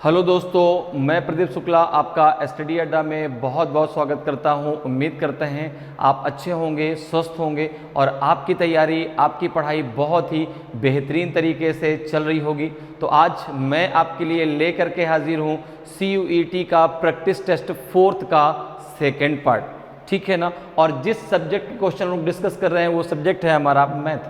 Hello दोस्तों, मैं प्रदीप शुक्ला आपका स्टडी अड्डा में बहुत बहुत स्वागत करता हूं। उम्मीद करते हैं आप अच्छे होंगे, स्वस्थ होंगे और आपकी तैयारी, आपकी पढ़ाई बहुत ही बेहतरीन तरीके से चल रही होगी। तो आज मैं आपके लिए लेकर के हाजिर हूं CUET का प्रैक्टिस टेस्ट 4th का सेकेंड पार्ट, ठीक है ना। और जिस सब्जेक्ट के क्वेश्चन हम डिस्कस कर रहे हैं वो सब्जेक्ट है हमारा मैथ।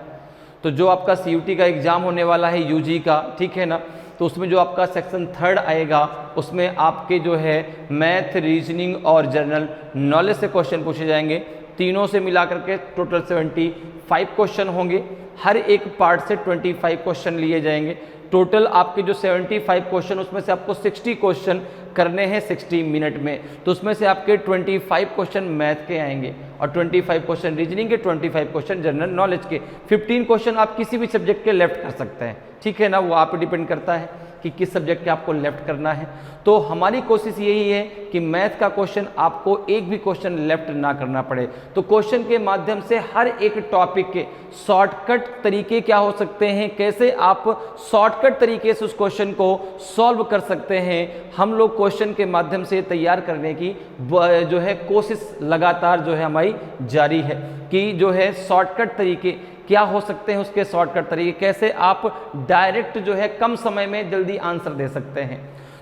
तो जो आपका CUET का एग्ज़ाम होने वाला है UG का, ठीक है ना, तो उसमें जो आपका सेक्शन 3rd आएगा उसमें आपके जो है मैथ, रीजनिंग और जनरल नॉलेज से क्वेश्चन पूछे जाएंगे। तीनों से मिला करके टोटल 75 क्वेश्चन होंगे। हर एक पार्ट से 25 क्वेश्चन लिए जाएंगे। टोटल आपके जो 75 क्वेश्चन उसमें से आपको 60 क्वेश्चन करने हैं 60 मिनट में। तो उसमें से आपके 25 क्वेश्चन मैथ के आएंगे और 25 क्वेश्चन रीजनिंग के, 25 क्वेश्चन जनरल नॉलेज के। 15 क्वेश्चन आप किसी भी सब्जेक्ट के लेफ्ट कर सकते हैं, ठीक है ना। वो आप पे डिपेंड करता है कि किस सब्जेक्ट के आपको लेफ्ट करना है। तो हमारी कोशिश यही है कि मैथ का क्वेश्चन आपको एक भी क्वेश्चन लेफ्ट ना करना पड़े। तो क्वेश्चन के माध्यम से हर एक टॉपिक के शॉर्टकट तरीके क्या हो सकते हैं, कैसे आप शॉर्टकट तरीके से उस क्वेश्चन को सॉल्व कर सकते हैं, हम लोग क्वेश्चन के माध्यम से तैयार करने की जो है कोशिश लगातार जो है हमारी जारी है कि जो है शॉर्टकट तरीके क्या हो सकते हैं, उसके शॉर्टकट तरीके कैसे आप डायरेक्ट जो है कम समय में जल्दी आंसर दे सकते हैं।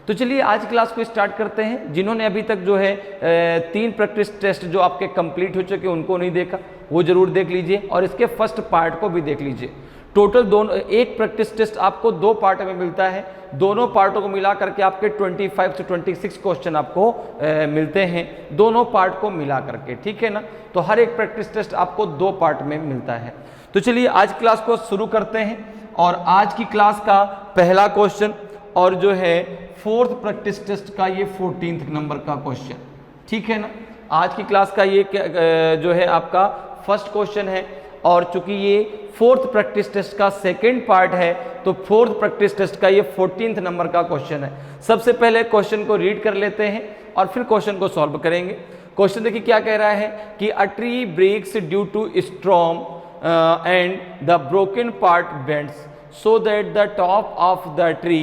तो चलिए आज क्लास को स्टार्ट करते हैं। जिन्होंने अभी तक जो है 3 प्रैक्टिस टेस्ट जो आपके कंप्लीट हो चुके उनको नहीं देखा वो जरूर देख लीजिए और इसके फर्स्ट पार्ट को भी देख लीजिए। टोटल दोनों एक प्रैक्टिस टेस्ट आपको 2 पार्ट में मिलता है। दोनों पार्टों को मिला करके आपके 25 से 26 क्वेश्चन आपको मिलते हैं, दोनों पार्ट को मिला करके, ठीक है ना। तो हर एक प्रैक्टिस टेस्ट आपको 2 पार्ट में मिलता है। तो चलिए आज क्लास को शुरू करते हैं और आज की क्लास का पहला क्वेश्चन और जो है 4th प्रैक्टिस टेस्ट का ये 14th नंबर का क्वेश्चन, ठीक है ना। आज की क्लास का ये जो है आपका फर्स्ट क्वेश्चन है और चूंकि ये 4th प्रैक्टिस टेस्ट का सेकेंड पार्ट है तो 4th प्रैक्टिस टेस्ट का ये 14th नंबर का क्वेश्चन है। सबसे पहले क्वेश्चन को रीड कर लेते हैं और फिर क्वेश्चन को सॉल्व करेंगे। क्वेश्चन देखिए क्या कह रहा है कि a tree breaks due to storm and the broken part bends so that the top of the tree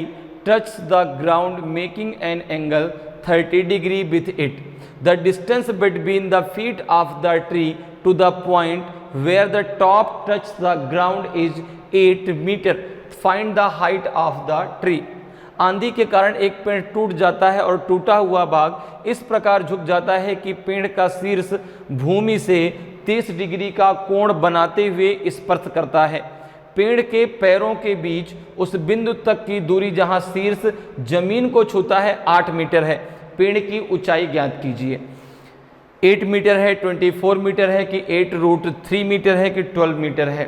touches the ground making an angle 30 degree with it. The distance between the feet of the tree to the point where the top touches the ground is 8 meter. Find the height of the tree. आंधी के कारण एक पेड़ टूट जाता है और टूटा हुआ भाग इस प्रकार झुक जाता है कि पेड़ का शीर्ष भूमि से 30 डिग्री का कोण बनाते हुए स्पर्श करता है। पेड़ के पैरों के बीच उस बिंदु तक की दूरी जहां शीर्ष जमीन को छूता है 8 मीटर है। पेड़ की ऊंचाई ज्ञात कीजिए। 8 मीटर है, 24 मीटर है कि 8√3 मीटर है कि 12 मीटर है।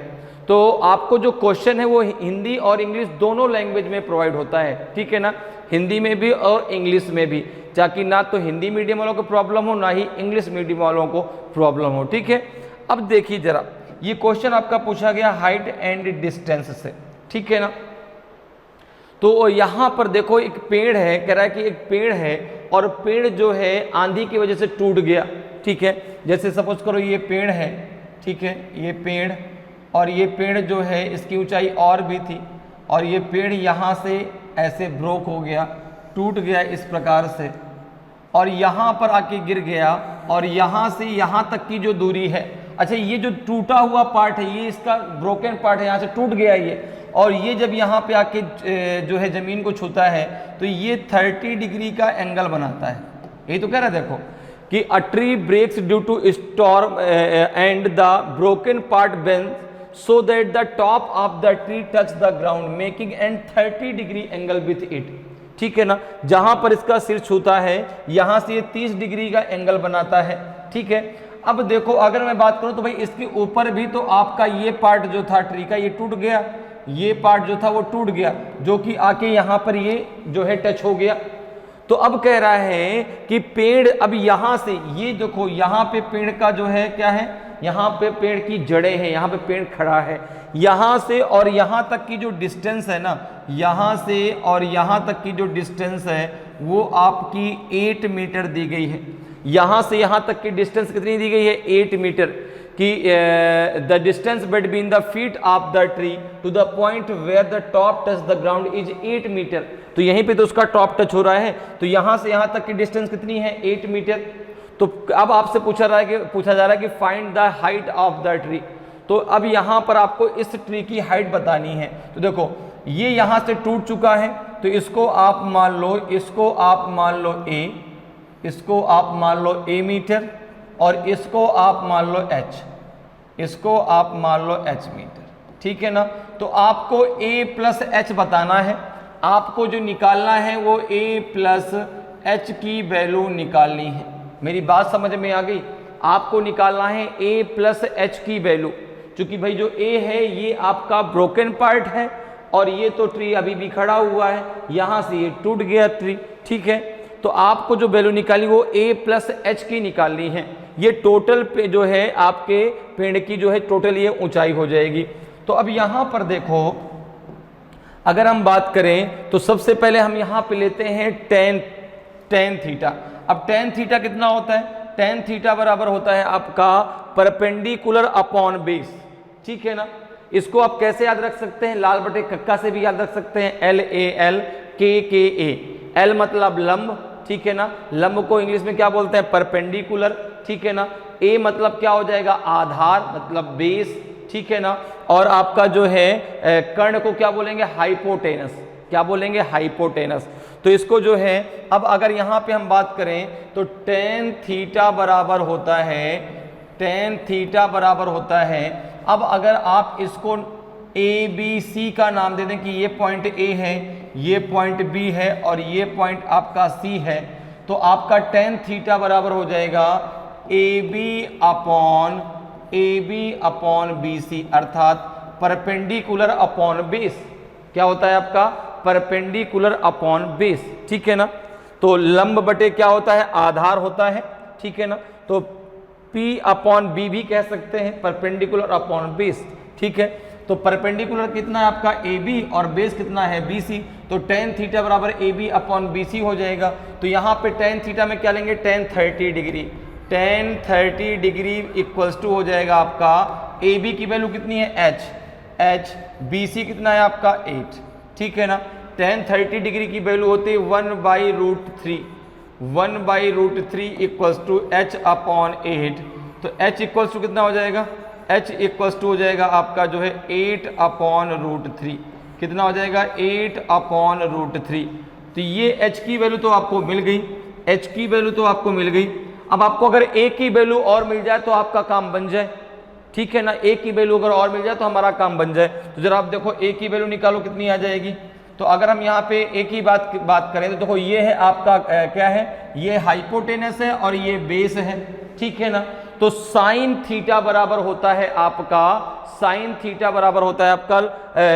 तो आपको जो क्वेश्चन है वो हिंदी और इंग्लिश दोनों लैंग्वेज में प्रोवाइड होता है, ठीक है ना। हिंदी में भी और इंग्लिश में भी, ताकि ना तो हिंदी मीडियम वालों को प्रॉब्लम हो ना ही इंग्लिश मीडियम वालों को प्रॉब्लम हो, ठीक है। अब देखिए जरा, ये क्वेश्चन आपका पूछा गया हाइट एंड डिस्टेंस से, ठीक है ना। तो यहाँ पर देखो एक पेड़ है, कह रहा है कि एक पेड़ है और पेड़ जो है आंधी की वजह से टूट गया, ठीक है। जैसे सपोज करो ये पेड़ है, ठीक है, ये पेड़ और ये पेड़ जो है इसकी ऊंचाई और भी थी और ये पेड़ यहाँ से ऐसे ब्रोक हो गया, टूट गया इस प्रकार से और यहाँ पर आके गिर गया और यहाँ से यहाँ तक की जो दूरी है, अच्छा ये जो टूटा हुआ पार्ट है ये इसका ब्रोकन पार्ट है, यहाँ से टूट गया ये, और ये जब यहाँ पे आके जो है ज़मीन को छूता है तो ये 30 डिग्री का एंगल बनाता है। यही तो कह रहा है देखो कि a tree breaks due to storm and the broken part bends so that the top of the tree touch the ground making an 30 degree angle with it, ठीक है ना। जहां पर इसका सिर छूता है यहां से ये 30 डिग्री का एंगल बनाता है, ठीक है। अब देखो अगर मैं बात करूं तो भाई इसके ऊपर भी तो आपका ये पार्ट जो था ट्री का ये टूट गया, ये पार्ट जो था वो टूट गया जो कि आके यहां पर ये जो है टच हो गया। तो अब कह रहा है कि पेड़ अब यहां से ये देखो यहाँ पे पेड़ का जो है क्या है, यहाँ पे पेड़ की जड़ें हैं, यहाँ पे पेड़ खड़ा है, यहाँ से और यहाँ तक की जो डिस्टेंस है ना, यहाँ से और यहाँ तक की जो डिस्टेंस है वो आपकी 8 मीटर दी गई है। यहाँ से यहाँ तक की डिस्टेंस कितनी दी गई है, 8 मीटर। कि the distance between the feet of the tree to the point where the top touch the ground is 8 metre. तो यहीं पे तो उसका टॉप टच हो रहा है, तो यहां से यहां तक की डिस्टेंस कितनी है 8 मीटर। तो अब आपसे पूछा जा रहा है कि find the height of the tree. तो अब यहां पर आपको इस ट्री की हाइट बतानी है। तो देखो ये यहां से टूट चुका है, तो इसको आप मान लो a, इसको आप मान लो a मीटर, और इसको आप मान लो h, इसको आप मान लो h मीटर, ठीक है ना। तो आपको a प्लस h बताना है, आपको जो निकालना है वो a प्लस h की वैल्यू निकालनी है। मेरी बात समझ में आ गई? आपको निकालना है a प्लस h की वैल्यू, क्योंकि भाई जो a है ये आपका ब्रोकन पार्ट है, और ये तो ट्री अभी भी खड़ा हुआ है, यहां से ये टूट गया ट्री, ठीक है। तो आपको जो वैल्यू निकालनी वो a प्लस h की निकालनी है। ये टोटल पे जो है आपके पेड़ की जो है टोटल ये ऊंचाई हो जाएगी। तो अब यहां पर देखो, अगर हम बात करें तो सबसे पहले हम यहां पे लेते हैं टेन थीटा। अब टेन थीटा कितना होता है? टेन थीटा बराबर होता है आपका परपेंडिकुलर अपॉन बेस, ठीक है ना। इसको आप कैसे याद रख सकते हैं? लाल बटे कक्का से भी याद रख सकते हैं, LAL KKA। L मतलब लंब, ठीक है ना, लंब को इंग्लिश में क्या बोलते हैं? परपेंडिकुलर, ठीक है ना। A मतलब क्या हो जाएगा? आधार, मतलब बेस, ठीक है ना। और आपका जो है कर्ण को क्या बोलेंगे? हाइपोटेनस। क्या बोलेंगे? हाइपोटेनस। तो इसको जो है, अब अगर यहाँ पे हम बात करें तो टेन थीटा बराबर होता है, टेन थीटा बराबर होता है। अब अगर आप इसको ABC का नाम दे दें कि ये पॉइंट A है, ये पॉइंट B है, और ये पॉइंट आपका C है, तो आपका टेन थीटा बराबर हो जाएगा AB अपॉन BC, अर्थात परपेंडिकुलर अपॉन बेस। क्या होता है आपका? परपेंडिकुलर अपॉन बेस, ठीक है ना। तो लंब बटे क्या होता है? आधार होता है, ठीक है ना। तो P अपॉन B भी कह सकते हैं, परपेंडिकुलर अपॉन बेस, ठीक है। तो परपेंडिकुलर कितना है आपका? AB, और बेस कितना है? BC। तो टेन थीटा बराबर AB अपॉन BC हो जाएगा। तो यहाँ पे टेन थीटा में क्या लेंगे? Tan 30 degree. Tan 30 degree equals to हो जाएगा आपका AB की वैल्यू कितनी है? H। BC कितना है आपका? 8, ठीक है ना। टेन 30 डिग्री की वैल्यू होती है 1/√3, 1/√3 इक्वल्स टू H अपॉन 8। तो H इक्वल्स टू कितना हो जाएगा? H इक्वल्स टू हो जाएगा आपका जो है 8 अपॉन √3। कितना हो जाएगा? 8 अपॉन √3। तो ये H की वैल्यू तो आपको मिल गई, H की वैल्यू तो आपको मिल गई। अब आपको अगर A की वैल्यू और मिल जाए तो आपका काम बन जाए, ठीक है ना। A की वैल्यू अगर और मिल जाए तो हमारा काम बन जाए। तो जरा आप देखो A की वैल्यू निकालो, कितनी आ जाएगी। तो अगर हम यहाँ पे A की बात करें तो देखो ये है आपका क्या है? ये हाइपोटेनस है और ये बेस है, ठीक है ना। तो साइन थीटा बराबर होता है आपका, साइन थीटा बराबर होता है आपका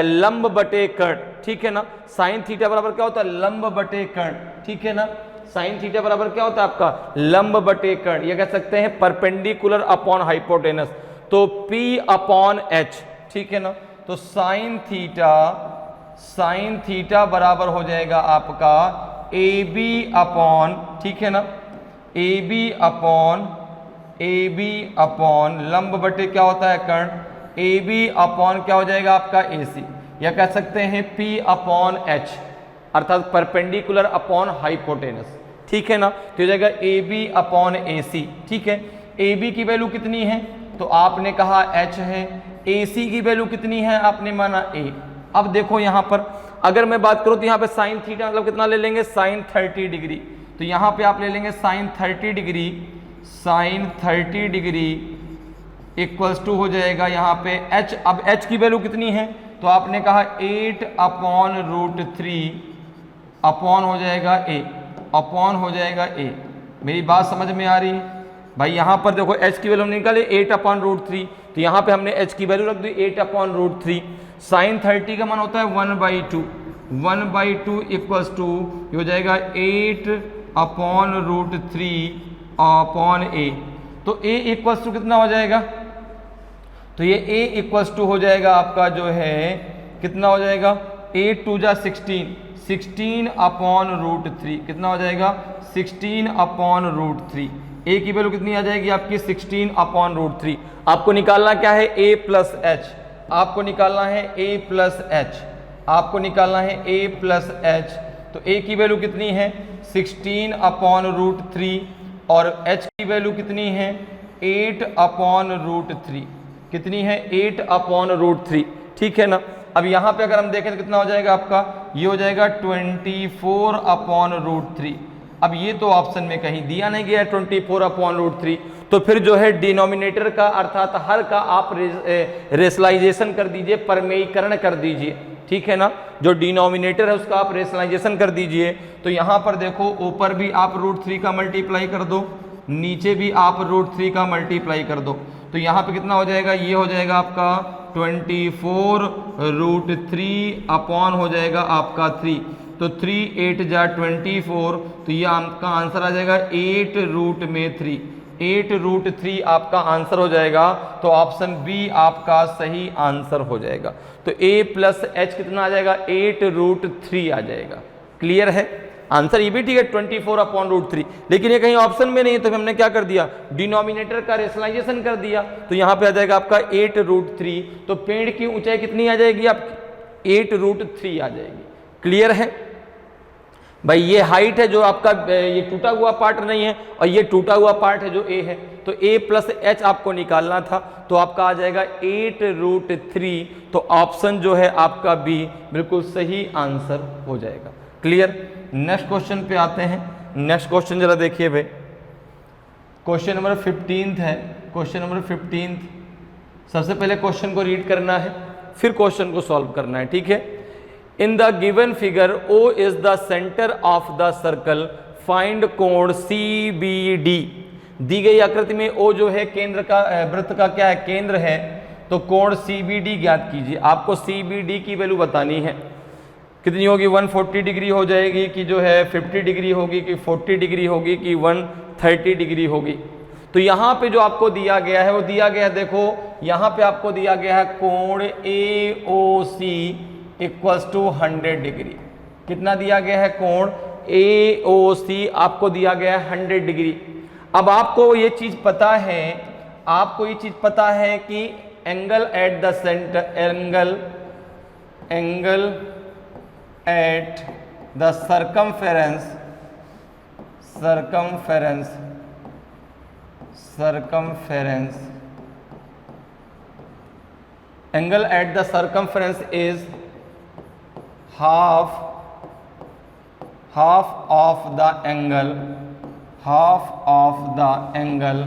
लंब बटे कर्ण, ठीक है ना। साइन थीटा बराबर क्या होता है? लंब बटे कर्ण, ठीक है ना। साइन थीटा बराबर क्या होता है आपका? लंब बटे कर्ण। ये कह सकते हैं परपेंडिकुलर अपॉन हाइपोटेनस। तो P अपॉन H, ठीक है ना। तो साइन थीटा बराबर हो जाएगा आपका AB अपॉन, ठीक है ना, AB अपॉन लंब बटे क्या होता है? कर्ण। AB अपॉन क्या हो जाएगा आपका? AC। या कह सकते हैं P अपॉन H, अर्थात परपेंडिकुलर अपॉन हाइपोटेनस, ठीक है ना। तो हो जाएगा AB अपॉन AC, ठीक है। AB की वैल्यू कितनी है? तो आपने कहा H है। AC की वैल्यू कितनी है? आपने माना A। अब देखो यहाँ पर अगर मैं बात करूँ तो यहाँ पे साइन थीटा मतलब कितना ले लेंगे? Sine 30 degree. तो यहाँ पे आप ले लेंगे sine 30 degree, sine 30 degree equals to हो जाएगा यहाँ पे H। अब H की वैल्यू कितनी है? तो आपने कहा 8 अपॉन √3 अपॉन हो जाएगा A, अपॉन हो जाएगा A। मेरी बात समझ में आ रही है भाई? यहाँ पर देखो H की वैल्यू निकाले 8 अपॉन √3, तो यहाँ पे हमने H की वैल्यू रख दी 8 अपॉन √3। साइन 30 का मान होता है 1/2, 1/2 इक्वल्स टू हो जाएगा 8 अपॉन √3 अपॉन A। तो A इक्वल्स टू कितना हो जाएगा? तो ये A इक्वल्स टू हो जाएगा आपका जो है कितना हो जाएगा? 8 2 जा 16, 16 अपॉन √3। कितना हो जाएगा? 16 अपॉन √3। ए की वैल्यू कितनी आ जाएगी आपकी 16/√3। आपको निकालना क्या है a प्लस एच, आपको निकालना है a प्लस एच, आपको निकालना है a प्लस एच। तो a की वैल्यू कितनी है 16/√3 और h की वैल्यू कितनी है 8/√3, कितनी है 8/√3, ठीक है ना। अब यहाँ पे अगर हम देखें तो कितना हो जाएगा आपका, ये हो जाएगा 24/√3। अब ये तो ऑप्शन में कहीं दिया नहीं गया 24/√3, तो फिर जो है डिनोमिनेटर का अर्थात हर का आप रेशनलाइजेशन कर दीजिए, परमेयीकरण कर दीजिए, ठीक है ना। जो डिनोमिनेटर है उसका आप रेशनलाइजेशन कर दीजिए। तो यहाँ पर देखो ऊपर भी आप √3 का मल्टीप्लाई कर दो, नीचे भी आप √3 का मल्टीप्लाई कर दो। तो यहाँ पे कितना हो जाएगा, ये हो जाएगा आपका 24√3 अपॉन हो जाएगा आपका 3। तो 3 8 जा 24, तो ये आपका आंसर आ जाएगा 8√3, 8√3 आपका आंसर हो जाएगा। तो ऑप्शन बी आपका सही आंसर हो जाएगा। तो a प्लस एच कितना आ जाएगा 8√3 आ जाएगा। क्लियर है, आंसर ये भी ठीक है 24/√3, लेकिन ये कहीं ऑप्शन में नहीं है, तो हमने क्या कर दिया डिनोमिनेटर का रेशनलाइजेशन कर दिया। तो यहाँ पे आ जाएगा आपका 8√3। तो पेड़ की ऊंचाई कितनी आ जाएगी आपकी 8√3 आ जाएगी। क्लियर है भाई, ये हाइट है जो आपका, ये टूटा हुआ पार्ट नहीं है और ये टूटा हुआ पार्ट है जो a है। तो a प्लस एच आपको निकालना था, तो आपका आ जाएगा 8√3। तो ऑप्शन जो है आपका बी बिल्कुल सही आंसर हो जाएगा। क्लियर। नेक्स्ट क्वेश्चन पे आते हैं। नेक्स्ट क्वेश्चन जरा देखिए भाई, क्वेश्चन नंबर 15 है। क्वेश्चन नंबर 15, सबसे पहले क्वेश्चन को रीड करना है, फिर क्वेश्चन को सॉल्व करना है, ठीक है। In the given figure, O is the center of the circle. Find कोण CBD। दी गई आकृति में O जो है केंद्र का, वृत्त का क्या है केंद्र है, तो कोण CBD ज्ञात कीजिए। आपको CBD की वैल्यू बतानी है, कितनी होगी 140 डिग्री हो जाएगी कि जो है 50 डिग्री होगी कि 40 डिग्री होगी कि 130 डिग्री होगी। तो यहाँ पे जो आपको दिया गया है वो दिया गया है, देखो यहाँ पे आपको दिया गया है कोण AOC इक्वल्स टू 100 डिग्री। कितना दिया गया है कोण AOC आपको दिया गया है 100 डिग्री। अब आपको ये चीज पता है, आपको ये चीज पता है कि angle at the centre, angle at the circumference angle at the circumference is half of the angle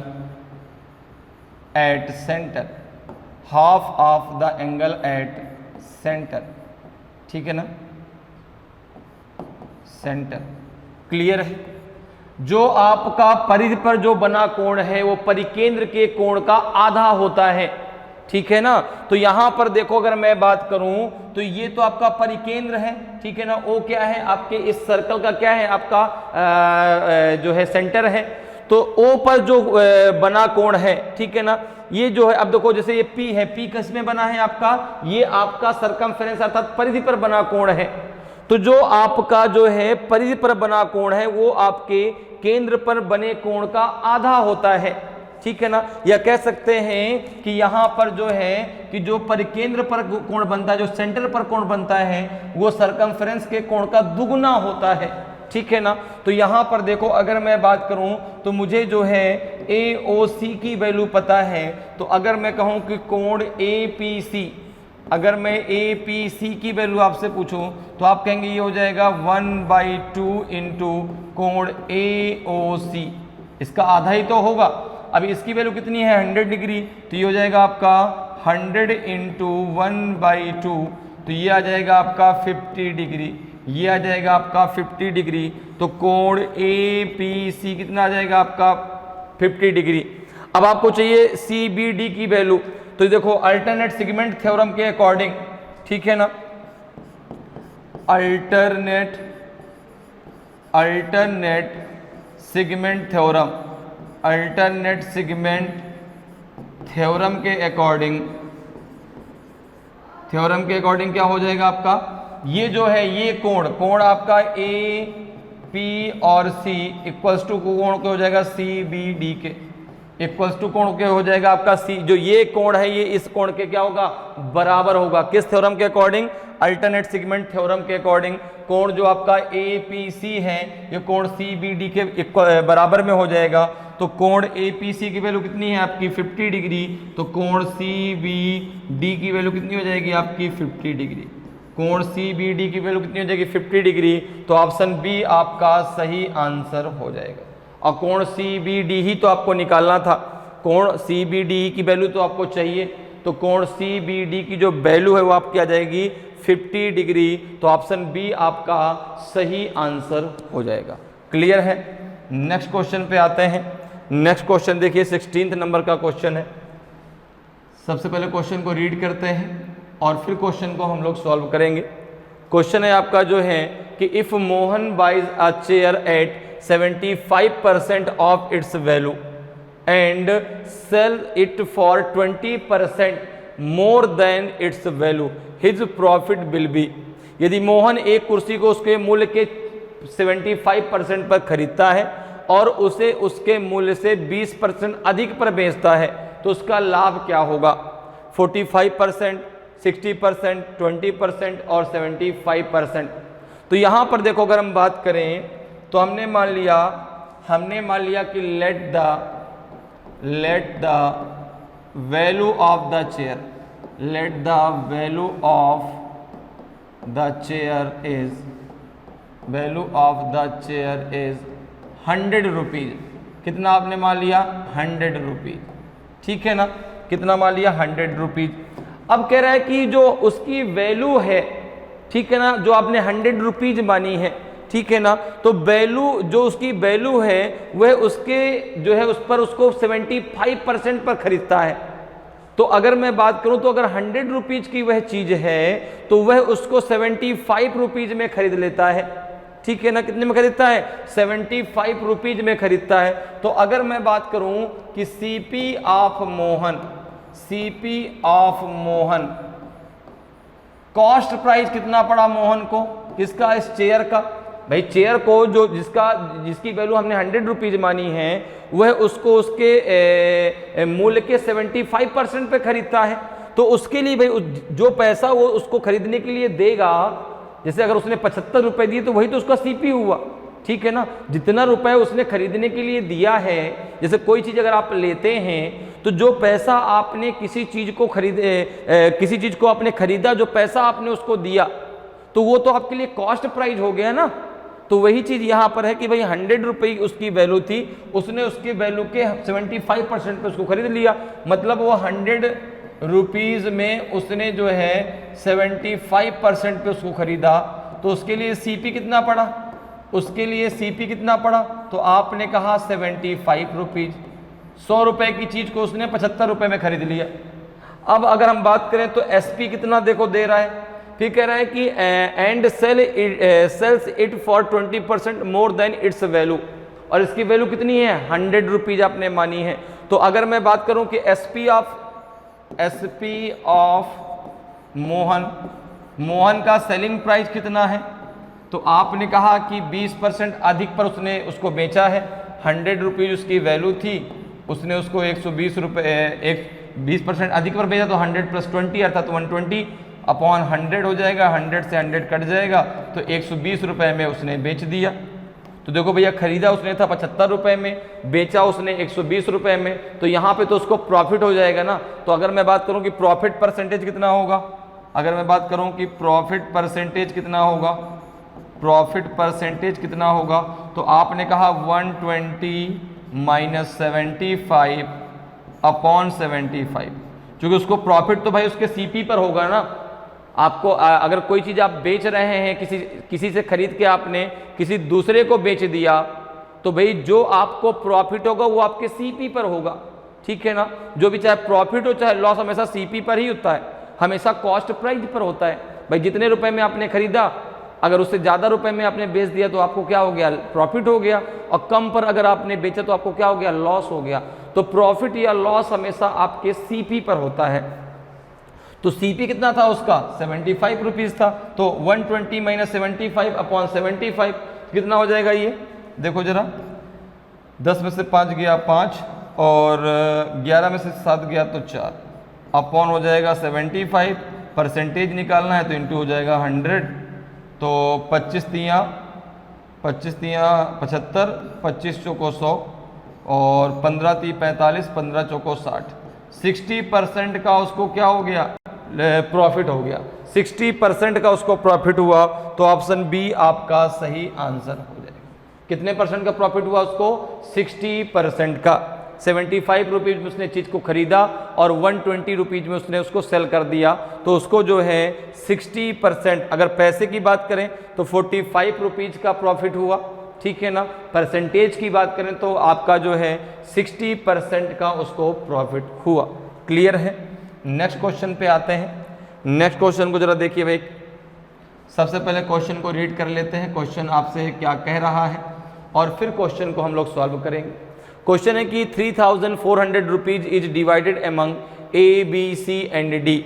at center, half of the angle at center, ठीक है ना, सेंटर। क्लियर है। जो आपका परिधि पर जो बना कोण है वो परिकेंद्र के कोण का आधा होता है, ठीक है ना। तो यहां पर देखो अगर मैं बात करूं तो ये तो आपका परिकेंद्र है, ठीक है ना। ओ क्या है आपके इस सर्कल का, क्या है आपका जो है सेंटर है। तो ओ पर जो बना कोण है, ठीक है ना, ये जो है, अब देखो जैसे ये पी है, पी किस में बना है आपका, ये आपका सरकमफेरेंस अर्थात परिधि पर बना कोण है। तो जो आपका जो है परिधि पर बना कोण है वो आपके केंद्र पर बने कोण का आधा होता है, ठीक है ना। या कह सकते हैं कि यहां पर जो है कि जो परिकेंद्र पर कोण बनता है, जो सेंटर पर कोण बनता है, वो सरकमफेरेंस के कोण का दुगुना होता है, ठीक है ना। तो यहां पर देखो अगर मैं बात करूं तो मुझे जो है AOC की वैल्यू पता है। तो अगर मैं कहूं कि कोण APC, अगर मैं APC की वैल्यू आपसे पूछूं तो आप कहेंगे ये हो जाएगा 1/2 इंटू कोण AOC, इसका आधा ही तो होगा। अभी इसकी वैल्यू कितनी है 100 डिग्री, तो ये हो जाएगा आपका 100 इंटू 1/2, तो ये आ जाएगा आपका 50 डिग्री, ये आ जाएगा आपका 50 डिग्री। तो कोण APC कितना आ जाएगा आपका 50 डिग्री। अब आपको चाहिए CBD की वैल्यू, तो देखो अल्टरनेट सेगमेंट थ्योरम के अकॉर्डिंग, ठीक है ना, alternate segment theorem, alternate segment theorem के अकॉर्डिंग क्या हो जाएगा आपका, ये जो है ये कोण आपका P और C इक्वल्स टू कोण क्या हो जाएगा CBD के, इक्वल्स टू कोण क्या हो जाएगा आपका C, जो ये कोण है ये इस कोण के क्या होगा बराबर होगा। किस थ्योरम के अकॉर्डिंग, अल्टरनेट सेगमेंट थ्योरम के अकॉर्डिंग। कोण जो आपका APC है ये कोण CBD के बराबर में हो जाएगा। तो कोण APC की वैल्यू कितनी है आपकी 50 डिग्री, तो कोण CBD की वैल्यू कितनी हो जाएगी आपकी 50 डिग्री। कोण CBD की वैल्यू कितनी हो जाएगी 50 डिग्री, तो ऑप्शन बी आपका सही आंसर हो जाएगा। और कोण CBD ही तो आपको निकालना था, कोण CBD की वैल्यू तो आपको चाहिए, तो कोण CBD की जो वैल्यू है वो आपकी आ जाएगी 50 डिग्री, तो ऑप्शन बी आपका सही आंसर हो जाएगा। क्लियर है। नेक्स्ट क्वेश्चन पे आते हैं। नेक्स्ट क्वेश्चन देखिए 16 नंबर का क्वेश्चन है। सबसे पहले क्वेश्चन को रीड करते हैं और फिर क्वेश्चन को हम लोग सॉल्व करेंगे। क्वेश्चन है आपका जो है कि if Mohan buys a chair at 75% of its value and sell it for 20% more than its value, his profit will be. यदि मोहन एक कुर्सी को उसके मूल्य के 75% पर खरीदता है और उसे उसके मूल्य से 20% अधिक पर बेचता है तो उसका लाभ क्या होगा। 45%, 60%, 20% और 75%। तो यहां पर देखो अगर हम बात करें तो हमने मान लिया कि let the value of the chair, let the value of the chair is 100 rupees. कितना आपने मान लिया 100 रुपीज, ठीक है ना, कितना मान लिया 100 रुपीज। अब कह रहा है कि जो उसकी वैल्यू है, ठीक है ना, जो आपने 100 रुपीज मानी है, ठीक है ना, तो वैल्यू जो उसकी वैल्यू है वह उसके जो है उस पर उसको 75% पर खरीदता है। तो अगर मैं बात करूं तो अगर 100 रुपीज की वह चीज है तो वह उसको 75 रुपीज में खरीद लेता है, ठीक है ना। कितने में खरीदता है 75 रुपीज में खरीदता है। तो अगर मैं बात करूं कि CP of Mohan cost price कितना पड़ा मोहन को, किसका, इस चेयर का। भाई चेयर को जो जिसकी वैल्यू हमने 100 रुपीज मानी है वह उसको उसके मूल्य के 75% पे खरीदता है। तो उसके लिए भाई जो पैसा वो उसको खरीदने के लिए देगा, जैसे अगर उसने 75 रुपए दिए तो वही तो उसका सीपी हुआ, ठीक है ना। जितना रुपए उसने खरीदने के लिए दिया है, जैसे कोई चीज अगर आप लेते हैं तो जो पैसा आपने किसी चीज को आपने खरीदा, जो पैसा आपने उसको दिया तो वो तो आपके लिए कॉस्ट प्राइस हो गया ना। तो वही चीज यहां पर है कि भाई 100 रुपए उसकी वैल्यू थी, उसने उसके वैल्यू के 75% पे उसको खरीद लिया, मतलब वो 100 रुपीज में उसने जो है 75% पे उसको खरीदा। तो उसके लिए सीपी कितना पड़ा, उसके लिए सीपी कितना पड़ा, तो आपने कहा 75 रुपीज। 100 रुपए की चीज को उसने 75 रुपए में खरीद लिया। अब अगर हम बात करें तो एसपी कितना देखो दे रहा है, फिर कह रहा है कि and sells it for 20% more than its value, और इसकी वैल्यू कितनी है 100 रुपीज आपने मानी है। तो अगर मैं बात करूं कि एसपी ऑफ मोहन का सेलिंग प्राइस कितना है, तो आपने कहा कि 20% अधिक पर उसने उसको बेचा है। 100 रुपीज उसकी वैल्यू थी, उसने उसको 120 रुपये 20% अधिक पर बेचा, तो 100 + 20 अर्थात 120 अपॉन 100 हो जाएगा। 100 से 100 कट जाएगा तो 120 रुपये में उसने बेच दिया। तो देखो भैया खरीदा उसने था 75 रुपये में, बेचा उसने 120 रुपये में, तो यहाँ पे तो उसको प्रॉफिट हो जाएगा ना। तो अगर मैं बात करूँ कि प्रॉफिट परसेंटेज कितना होगा, अगर मैं बात करूँ कि प्रॉफिट परसेंटेज कितना होगा, तो आपने कहा 120 - 75 अपॉन 75, क्योंकि उसको प्रॉफिट तो भाई उसके सीपी पर होगा ना। आपको अगर कोई चीज़ आप बेच रहे हैं, किसी से खरीद के आपने किसी दूसरे को बेच दिया, तो भाई जो आपको प्रॉफिट होगा वो आपके सीपी पर होगा, ठीक है ना। जो भी चाहे प्रॉफिट हो चाहे लॉस हमेशा सीपी पर ही होता है, हमेशा कॉस्ट प्राइस पर होता है। भाई जितने रुपए में आपने खरीदा, अगर उससे ज़्यादा रुपए में आपने बेच दिया तो आपको क्या हो गया, प्रॉफिट हो गया, और कम पर अगर आपने बेचा तो आपको क्या हो गया, लॉस हो गया। तो प्रॉफिट या लॉस हमेशा आपके सीपी पर होता है। तो सीपी कितना था उसका 75 रुपीज था, तो 120 - 75 अपॉन 75, कितना हो जाएगा ये, देखो जरा, 10 में से 5 गया 5 और 11 में से 7 गया तो 4, अपॉन हो जाएगा 75, परसेंटेज निकालना है तो इंटू हो जाएगा 100, तो 25 तियाँ 75, 25 चौको 100 और 15 ती 45, 15 चौको 60, 60% का उसको क्या हो गया, प्रॉफिट हो गया, 60% का उसको प्रॉफिट हुआ, तो ऑप्शन बी आपका सही आंसर हो जाएगा। कितने परसेंट का प्रॉफिट हुआ उसको, 60% का। 75 रुपीज़ में उसने चीज़ को खरीदा और 120 रुपीज़ में उसने उसको सेल कर दिया, तो उसको जो है 60%, अगर पैसे की बात करें तो 45 रुपीज़ का प्रॉफिट हुआ, ठीक है ना। परसेंटेज की बात करें तो आपका जो है 60% का उसको प्रॉफिट हुआ। क्लियर है। नेक्स्ट क्वेश्चन पे आते हैं। नेक्स्ट क्वेश्चन को जरा देखिए भाई, सबसे पहले क्वेश्चन को रीड कर लेते हैं, क्वेश्चन आपसे क्या कह रहा है और फिर क्वेश्चन को हम लोग सॉल्व करेंगे। क्वेश्चन है कि 3400 rupees is divided among A B C and D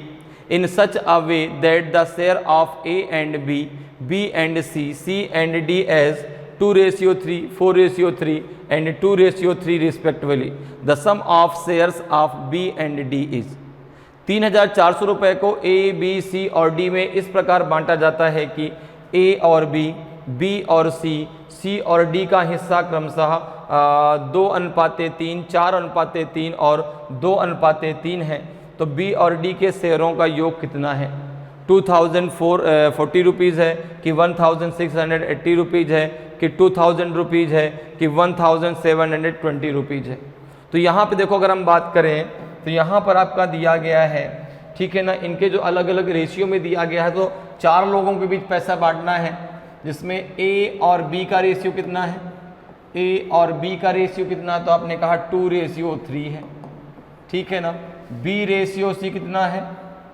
in such a way that the share of A and B and C and D as 2:3, 4:3 and 2:3 respectively. The sum of shares of B and D is. 3400 रुपये को ए B सी और D में इस प्रकार बांटा जाता है कि ए और बी और सी और डी का हिस्सा क्रमशः 2:3, 4:3 और 2:3 है। तो बी और डी के शेयरों का योग कितना है। 2040 रुपीज़ है कि 1680 रुपीज़ है कि 2000 रुपीज़ है कि 1720 रुपीज़ है। तो यहाँ पे देखो, अगर हम बात करें तो यहाँ पर आपका दिया गया है, ठीक है ना, इनके जो अलग अलग रेशियो में दिया गया है, तो 4 लोगों के बीच पैसा बांटना है, जिसमें ए और बी का रेशियो कितना है, ए और बी का रेशियो कितना, तो आपने कहा 2:3 है, ठीक है ना। बी रेशियो सी कितना है,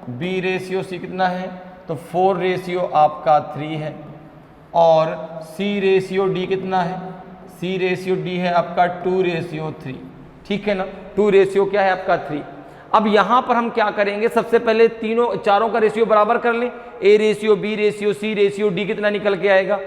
बी रेशियो सी कितना है, तो 4 आपका 3 है। और सी रेशियो डी कितना है, सी रेशियो डी है आपका 2:3, ठीक है ना। 2 क्या है आपका 3। अब यहां पर हम क्या करेंगे, सबसे पहले चारों का रेशियो बराबर कर लें। A ratio, B ratio, C ratio, D कितना निकल के आएगा,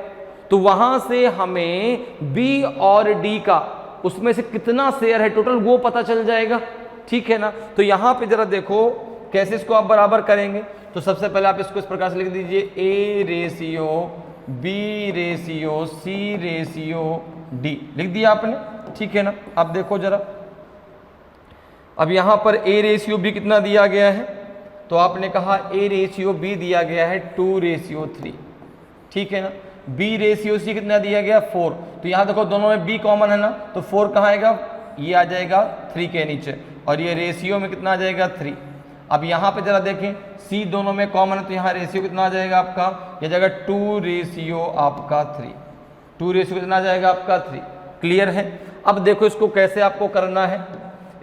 तो वहां से हमें बी और डी का उसमें से कितना शेयर है टोटल वो पता चल जाएगा, ठीक है ना। तो यहां पे जरा देखो कैसे इसको आप बराबर करेंगे। तो सबसे पहले आप इसको इस प्रकार से लिख दीजिए, A ratio, B ratio, C ratio, D लिख दिया आपने, ठीक है ना। अब देखो जरा, अब यहां पर ए रेशियो बी कितना दिया गया है, तो आपने कहा ए रेशियो बी दिया गया है 2:3, ठीक है ना। बी रेशियो सी कितना दिया गया 4, तो यहां देखो दोनों में बी कॉमन है ना, तो 4 कहाँ आएगा, ये आ जाएगा 3 के नीचे, और ये रेशियो में कितना आ जाएगा 3। अब यहाँ पे जरा देखें, सी दोनों में कॉमन है, तो यहाँ रेशियो कितना आ जाएगा आपका, यह जाएगा 2 आपका 3, 2 कितना आ जाएगा आपका 3। क्लियर है। अब देखो इसको कैसे आपको करना है,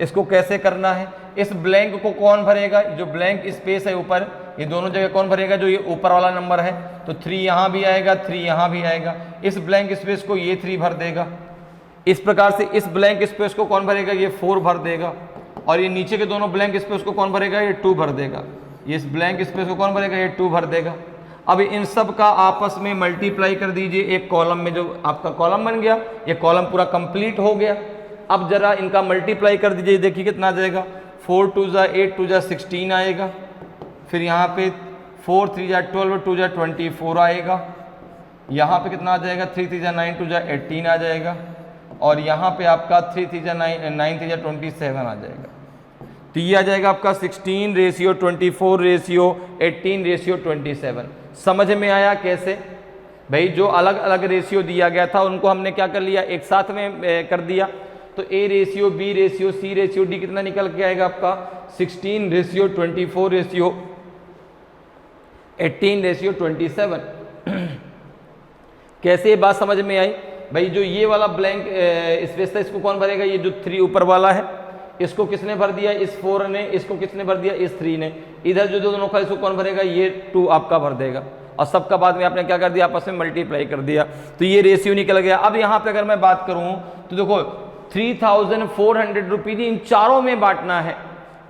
इसको कैसे करना है। इस ब्लैंक को कौन भरेगा, जो ब्लैंक स्पेस है ऊपर, ये दोनों जगह कौन भरेगा, जो ये ऊपर वाला नंबर है, तो 3 यहाँ भी आएगा, 3 यहाँ भी आएगा। इस ब्लैंक स्पेस को ये 3 भर देगा। इस प्रकार से इस ब्लैंक स्पेस को कौन भरेगा, ये 4 भर देगा। और ये नीचे के दोनों ब्लैंक स्पेस को कौन भरेगा, ये 2 भर देगा। ये इस ब्लैंक स्पेस को कौन भरेगा, ये 2 भर देगा। अब इन सब का आपस में मल्टीप्लाई कर दीजिए एक कॉलम में, जो आपका कॉलम बन गया, ये कॉलम पूरा कंप्लीट हो गया। अब जरा इनका मल्टीप्लाई कर दीजिए, देखिए कितना आ जाएगा, 4 2 8 2 16 आएगा। फिर यहाँ पे 4 3 12 2 24 आएगा। यहाँ पे कितना आ जाएगा, 3 3 9 2 18 आ जाएगा। और यहाँ पे आपका 3 3 9 3 27 आ जाएगा। तो ये आ जाएगा आपका 16:24:18:27। समझ में आया कैसे भाई। जो अलग अलग रेशियो दिया गया था उनको हमने क्या कर लिया, एक साथ में कर दिया। तो A ratio, B ratio, C ratio, D कितना निकल के आएगा आपका, 16:24:18:27। कैसे ये बात समझ में आई भाई। जो ये वाला ब्लैंक स्पेस था, इसको कौन भरेगा, ये जो 3 ऊपर वाला है, इसको किसने भर दिया, इस 4 ने। इसको किसने भर दिया, इस 3 ने। इधर जो दोनों का, इसको कौन भरेगा, ये 2 आपका भर देगा। और सबका बाद में आपने क्या कर दिया, आपस में मल्टीप्लाई कर दिया, तो ये रेशियो निकल गया। अब यहाँ पे अगर मैं बात करूँ तो देखो 3400 रुपीज इन चारों में बांटना है,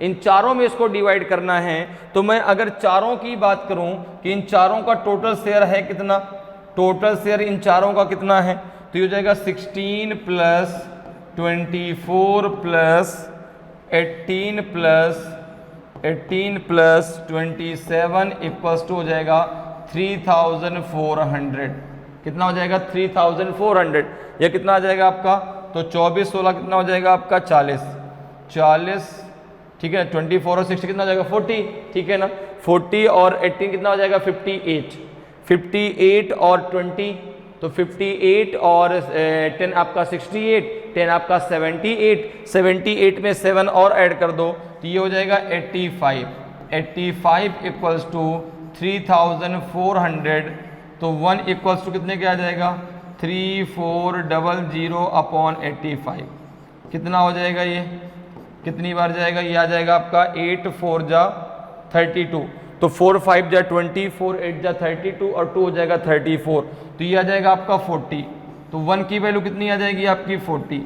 इन चारों में इसको डिवाइड करना है। तो मैं अगर चारों की बात करूं कि इन चारों का टोटल शेयर है कितना, टोटल शेयर इन चारों का कितना है, तो ये हो जाएगा 16 plus 24 plus 18 plus 27 equals to हो जाएगा 3400। कितना हो जाएगा 3400। यह कितना आ जाएगा आपका, तो 24 16 कितना हो जाएगा आपका 40। ठीक है, 24 और 60 कितना हो जाएगा 40। ठीक है ना, 40 और 18 कितना हो जाएगा 58 और 20, तो 58 और 10 आपका 68, 10 आपका 78 में 7 और ऐड कर दो तो ये हो जाएगा 85 इक्वल्स टू 3400। तो 1 इक्वल्स टू कितने के आ जाएगा 3400 अपॉन 85। कितना हो जाएगा, ये कितनी बार जाएगा, ये आ जाएगा आपका 8 4 जा 32, तो 4 5 जा 20, 4 8 जा 32 और 2 हो जाएगा 34, तो ये आ जाएगा आपका 40। तो 1 की वैल्यू कितनी आ जाएगी आपकी 40।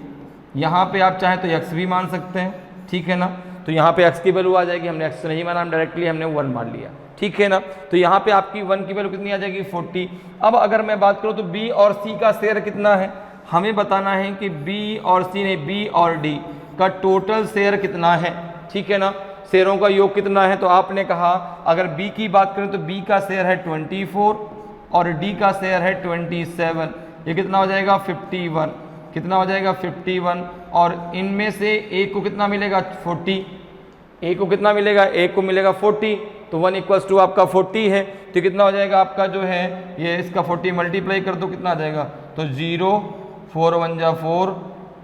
यहाँ पे आप चाहें तो x भी मान सकते हैं, ठीक है ना, तो यहाँ पे x की वैल्यू आ जाएगी, हमने x नहीं माना, हम डायरेक्टली हमने 1 मान लिया, ठीक है ना। तो यहाँ पे आपकी 1 की वैल्यू कितनी आ जाएगी 40। अब अगर मैं बात करूँ तो b और c का शेयर कितना है, हमें बताना है कि b और c नहीं, b और d का टोटल शेयर कितना है, ठीक है ना, शेयरों का योग कितना है। तो आपने कहा अगर b की बात करें तो b का शेयर है 24 और d का शेयर है 27, ये कितना हो जाएगा 51। कितना हो जाएगा 51, और इनमें से एक को कितना मिलेगा 40, एक को कितना मिलेगा, एक को मिलेगा 40, तो 1 इक्वल्स टू आपका 40 है, तो कितना हो जाएगा आपका जो है ये इसका 40 मल्टीप्लाई कर दो कितना आ जाएगा, तो 0 4 1 जा 4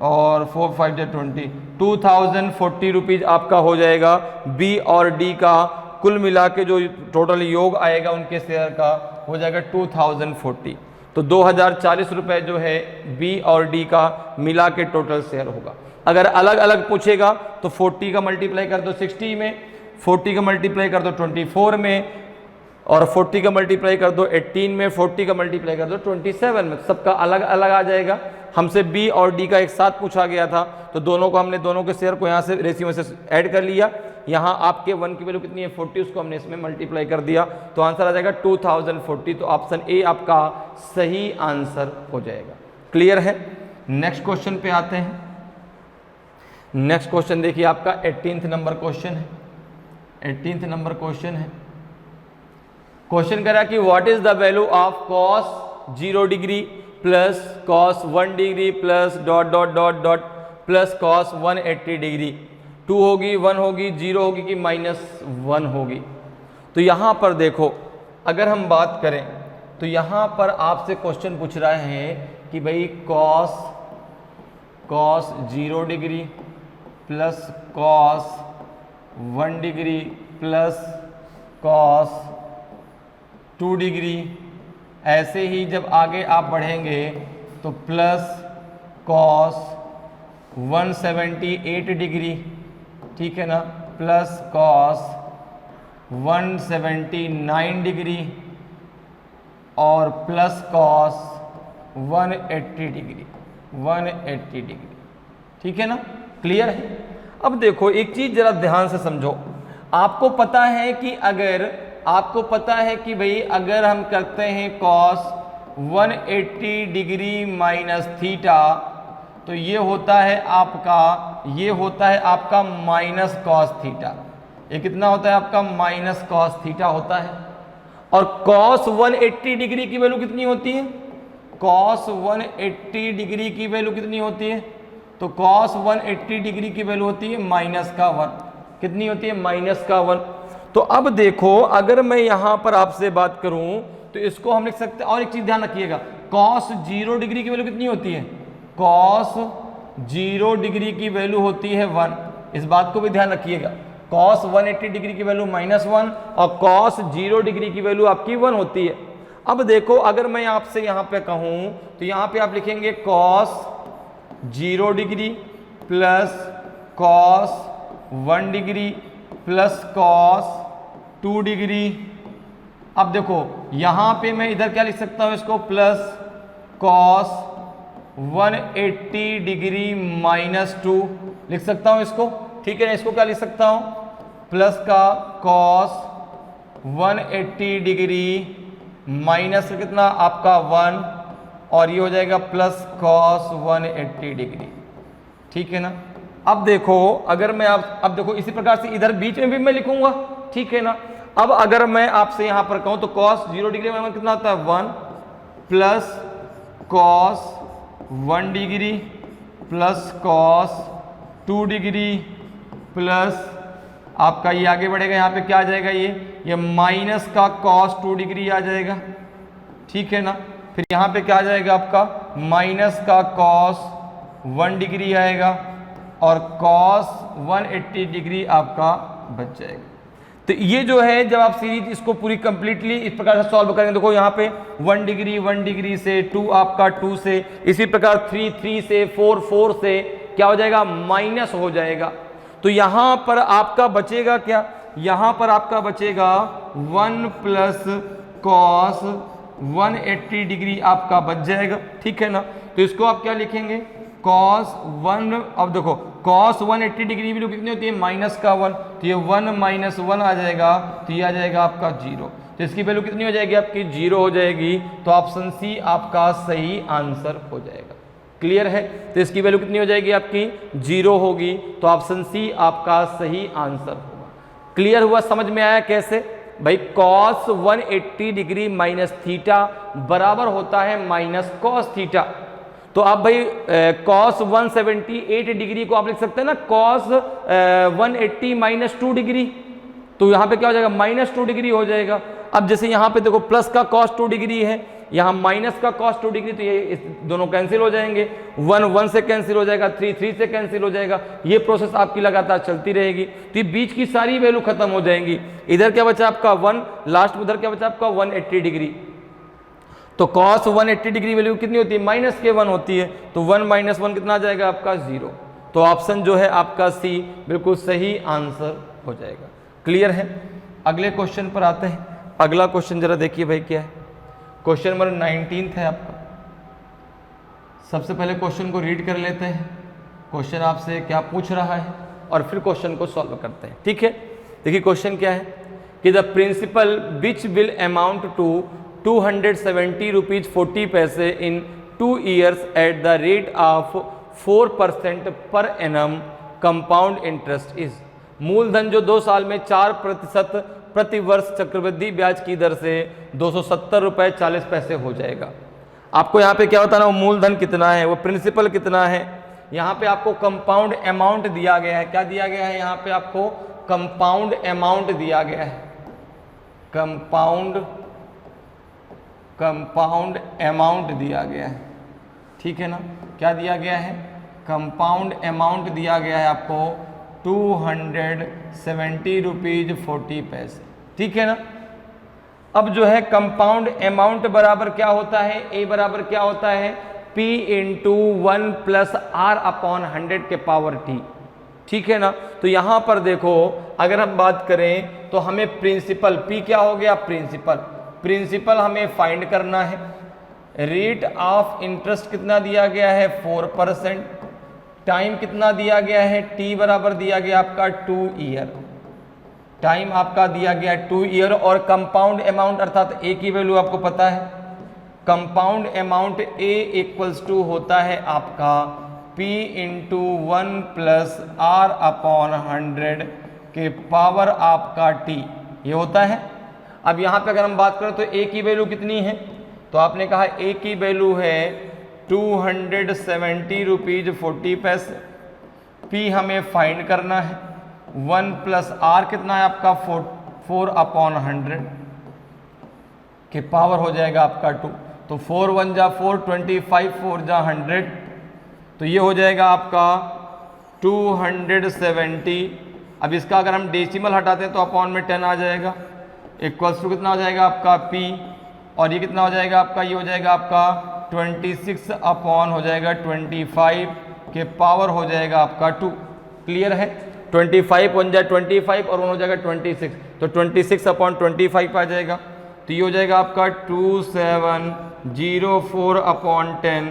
और 4 5 जा 20, 2040 रुपीज़ आपका हो जाएगा बी और डी का कुल मिला के जो टोटल योग आएगा उनके शेयर का हो जाएगा 2040। तो 2040 रुपये जो है बी और डी का मिला के टोटल शेयर होगा। अगर अलग अलग पूछेगा तो 40 का मल्टीप्लाई कर दो 60 में, 40 का मल्टीप्लाई कर दो 24 में, और 40 का मल्टीप्लाई कर दो 18 में, 40 का मल्टीप्लाई कर दो 27 में, सबका अलग अलग आ जाएगा। हमसे बी और डी का एक साथ पूछा गया था तो दोनों को हमने दोनों के शेयर को यहाँ से रेशियो में से ऐड कर लिया। यहाँ आपके 1 की वैल्यू कितनी है 40, उसको हमने इसमें मल्टीप्लाई कर दिया, तो आंसर आ जाएगा 2040। तो ऑप्शन ए आपका सही आंसर हो जाएगा। क्लियर है। नेक्स्ट क्वेश्चन पे आते हैं। नेक्स्ट क्वेश्चन देखिए आपका 18th नंबर क्वेश्चन है। 18th नंबर क्वेश्चन है। क्वेश्चन करा कि what is the value of cos 0 degree plus cos 1 degree plus dot dot dot dot plus cos 180 degree. 2 होगी, 1 होगी, 0 होगी कि -1 होगी। तो यहाँ पर देखो अगर हम बात करें तो यहाँ पर आपसे क्वेश्चन पूछ रहा है कि भाई cos 0 degree plus cos 1 degree plus cos 2 degree, ऐसे ही जब आगे आप बढ़ेंगे तो प्लस कॉस 178 डिग्री, ठीक है ना, प्लस कॉस 179 डिग्री और प्लस कॉस 180 डिग्री, ठीक है ना। क्लियर है। अब देखो एक चीज जरा ध्यान से समझो। आपको पता है कि भाई अगर हम करते हैं कॉस 180 डिग्री माइनस थीटा तो ये होता है आपका माइनस कॉस थीटा। ये कितना होता है आपका माइनस कॉस थीटा होता है। और कॉस 180 डिग्री की वैल्यू कितनी होती है, कॉस 180 डिग्री की वैल्यू कितनी होती है, तो कॉस 180 डिग्री की वैल्यू होती है -1। कितनी होती है -1। तो अब देखो अगर मैं यहां पर आपसे बात करूं तो इसको हम लिख सकते हैं। और एक चीज ध्यान रखिएगा, कॉस 0 डिग्री की वैल्यू कितनी होती है, कॉस 0 डिग्री की वैल्यू होती है 1। इस बात को भी ध्यान रखिएगा, कॉस 180 डिग्री की वैल्यू -1 और कॉस 0 डिग्री की वैल्यू आपकी 1 होती है। अब देखो अगर मैं आपसे यहां पे कहूं तो यहां पे आप लिखेंगे cos 0 degree plus cos 1 degree plus cos 2 degree. अब देखो यहां पे मैं इधर क्या लिख सकता हूं, इसको प्लस कॉस 180 डिग्री -2 लिख सकता हूं इसको, ठीक है ना। इसको क्या लिख सकता हूं, प्लस का कॉस 180 डिग्री माइनस कितना आपका 1 और ये हो जाएगा प्लस कॉस 180 डिग्री। ठीक है ना। अब देखो अगर मैं अब देखो इसी प्रकार से इधर बीच में भी मैं लिखूंगा, ठीक है ना। अब अगर मैं आपसे यहां पर कहूं तो कॉस 0 डिग्री में कितना होता है 1 plus cos 1 degree plus cos 2 degree plus आपका ये आगे बढ़ेगा, यहाँ पे क्या आ जाएगा, ये माइनस का कॉस 2 डिग्री आ जाएगा। ठीक है ना। फिर यहाँ पे क्या आ जाएगा आपका माइनस का कॉस 1 डिग्री आएगा और कॉस 180 डिग्री आपका बच जाएगा। तो ये जो है जब आप सीरीज इसको पूरी कंप्लीटली इस प्रकार से सॉल्व करेंगे, देखो यहाँ पे 1 डिग्री से 2 आपका 2 से, इसी प्रकार 3 से 4 से क्या हो जाएगा माइनस हो जाएगा। तो यहां पर आपका बचेगा क्या, यहां पर आपका बचेगा 1 प्लस कॉस 180 डिग्री आपका बच जाएगा। ठीक है ना। तो इसको आप क्या लिखेंगे कॉस 1, अब देखो कॉस 180 डिग्री वैल्यू कितनी होती है माइनस का 1, तो ये 1 माइनस 1 आ जाएगा, तो ये आ जाएगा आपका 0। तो इसकी वैल्यू कितनी हो जाएगी आपकी 0 हो जाएगी। तो ऑप्शन सी आपका सही आंसर हो जाएगा। क्लियर है। तो इसकी वैल्यू कितनी हो जाएगी आपकी 0 होगी। तो ऑप्शन सी आपका सही आंसर होगा। क्लियर हुआ, समझ में आया कैसे भाई। कॉस 180 डिग्री माइनस थीटा बराबर होता है माइनस कॉस थीटा। तो आप भाई कॉस 178 डिग्री को आप लिख सकते हैं ना कॉस 180 माइनस 2 डिग्री, तो यहाँ पे क्या हो जाएगा माइनस 2 डिग्री हो जाएगा। अब जैसे यहाँ पे देखो प्लस का कॉस 2 डिग्री है, यहाँ माइनस का कॉस 2 डिग्री, तो ये इस दोनों कैंसिल हो जाएंगे, 1 से कैंसिल हो जाएगा, 3 से कैंसिल हो जाएगा। ये प्रोसेस आपकी लगातार चलती रहेगी। तो ये बीच की सारी वैल्यू खत्म हो जाएंगी। इधर क्या बचा आपका 1, लास्ट उधर क्या बचा आपका 180 डिग्री। तो कॉस 180 डिग्री वैल्यू कितनी होती है माइनस के 1 होती है। तो 1 माइनस 1 कितना आ जाएगा आपका 0। तो ऑप्शन जो है आपका सी बिल्कुल सही आंसर हो जाएगा। क्लियर है। अगले क्वेश्चन पर आते हैं। अगला क्वेश्चन जरा देखिए भाई क्या है। क्वेश्चन नंबर 19 है आपका। सबसे पहले क्वेश्चन को रीड कर लेते हैं, क्वेश्चन आपसे क्या पूछ रहा है और फिर क्वेश्चन को सॉल्व करते हैं। ठीक है। देखिए क्वेश्चन क्या है कि the principal which will amount to 270 rupees 40 पैसे in 2 years at the rate of 4% per annum compound interest is. मूलधन जो 2 साल में 4% प्रति वर्ष चक्रवृद्धि ब्याज की दर से 270 रुपये 40 पैसे हो जाएगा। आपको यहाँ पे क्या होता है ना, वो मूलधन कितना है, वो प्रिंसिपल कितना है। यहाँ पे आपको कंपाउंड अमाउंट दिया गया है। क्या दिया गया है यहाँ पे आपको कंपाउंड अमाउंट दिया गया है। कंपाउंड अमाउंट दिया गया है। ठीक है ना। क्या दिया गया है कंपाउंड अमाउंट दिया गया है आपको 270 रुपीज 40 पैसे। ठीक है ना। अब जो है कंपाउंड अमाउंट बराबर क्या होता है, ए बराबर क्या होता है P into 1 plus R upon 100 के पावर टी। ठीक है ना। तो यहां पर देखो अगर हम बात करें तो हमें प्रिंसिपल P क्या हो गया प्रिंसिपल हमें फाइंड करना है। रेट ऑफ इंटरेस्ट कितना दिया गया है 4%। टाइम कितना दिया गया है T बराबर दिया गया आपका 2 ईयर। टाइम आपका दिया गया 2 ईयर और कंपाउंड अमाउंट अर्थात ए की वैल्यू आपको पता है। Compound amount A equals to होता है आपका P into 1 plus R upon 100 के पावर आपका T, ये होता है। अब यहाँ पे अगर हम बात करें तो ए की वैल्यू कितनी है, तो आपने कहा ए की वैल्यू है 270 रुपीज 40 पैसे। P हमें फाइंड करना है। 1 प्लस आर कितना है आपका 4 अपॉन 100 के पावर हो जाएगा आपका 2। तो 4 1 जा 4, 25 4 जा 100, तो ये हो जाएगा आपका 270। अब इसका अगर हम डेसिमल हटाते हैं तो अपॉन में 10 आ जाएगा। इक्वल्स टू कितना हो जाएगा आपका P, और ये कितना हो जाएगा आपका, ये हो जाएगा आपका 26 अपॉन हो जाएगा 25 के पावर हो जाएगा आपका 2। क्लियर है। 25 1 जा 25 और 1 हो जाएगा 26, तो 26 अपॉन 25 आ जाएगा। तो ये हो जाएगा आपका 2704 upon 10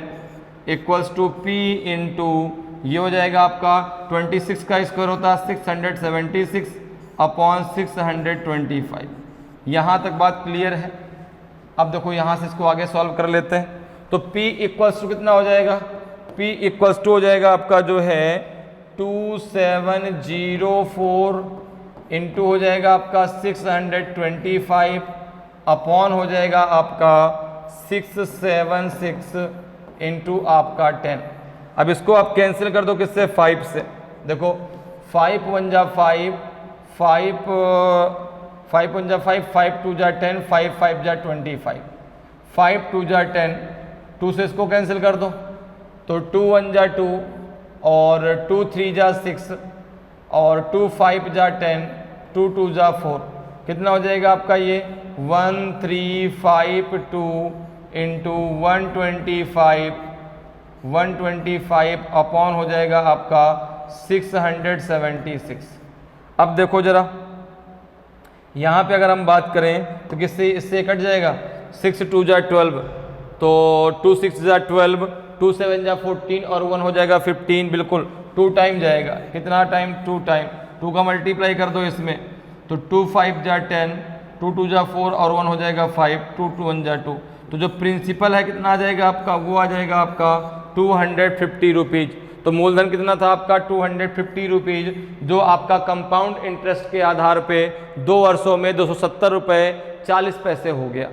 equals to P into ये हो जाएगा आपका 26 का स्क्वायर होता है 676 अपॉन 625। यहाँ तक बात क्लियर है। अब देखो यहाँ से इसको आगे सॉल्व कर लेते हैं। तो P इक्वल्स टू कितना हो जाएगा, P इक्वल्स टू हो जाएगा आपका जो है 2704 इंटू हो जाएगा आपका 625 अपॉन हो जाएगा आपका 676 इंटू आपका 10। अब इसको आप कैंसिल कर दो किससे, 5 से। देखो 5 1 जा 5, 5 1 जा 5, 5 2 जा 10, 5 5 जा 25, 5 2 जा 10, 2 से इसको कैंसिल कर दो तो 2 1 जा 2 और 2 3 जा 6 और 2 5 जा 10, 2 2 जा 4, कितना हो जाएगा आपका ये 1352 इंटू 125 अपॉन हो जाएगा आपका 676। अब देखो जरा यहाँ पे अगर हम बात करें तो किससे, इससे कट जाएगा, 6 2 जा 12 तो 2 6 जा 12, 2 7 जा 14 और 1 हो जाएगा 15, बिल्कुल 2 टाइम जाएगा। कितना टाइम, 2 टाइम। 2 का मल्टीप्लाई कर दो इसमें तो 2 5 जा 10, 2 2 जा 4 और 1 हो जाएगा 5, 2 2 1 जा 2। तो जो प्रिंसिपल है कितना आ जाएगा आपका, वो आ जाएगा आपका 250 रुपीज़। तो मूलधन कितना था आपका 250 रुपीज़, जो आपका कंपाउंड इंटरेस्ट के आधार पे 2 वर्षों में 270 रुपये 40 पैसे हो गया।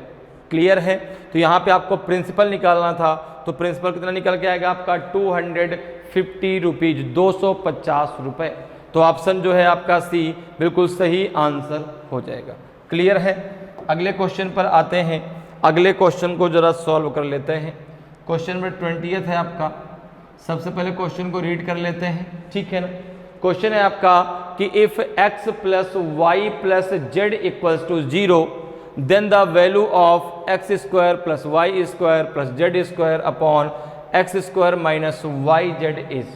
क्लियर है। तो यहाँ पे आपको प्रिंसिपल निकालना था, तो प्रिंसिपल कितना निकल के आएगा आपका 250 रुपीज़, 250 रुपये। तो ऑप्शन जो है आपका सी बिल्कुल सही आंसर हो जाएगा। क्लियर है। अगले क्वेश्चन पर आते हैं। अगले क्वेश्चन को जरा सॉल्व कर लेते हैं। क्वेश्चन नंबर 20 है आपका। सबसे पहले क्वेश्चन को रीड कर लेते हैं, ठीक है ना। क्वेश्चन है आपका कि if x plus Y plus Z equals to 0 then the value of X square plus Y square plus Z square upon x square minus Y Z is.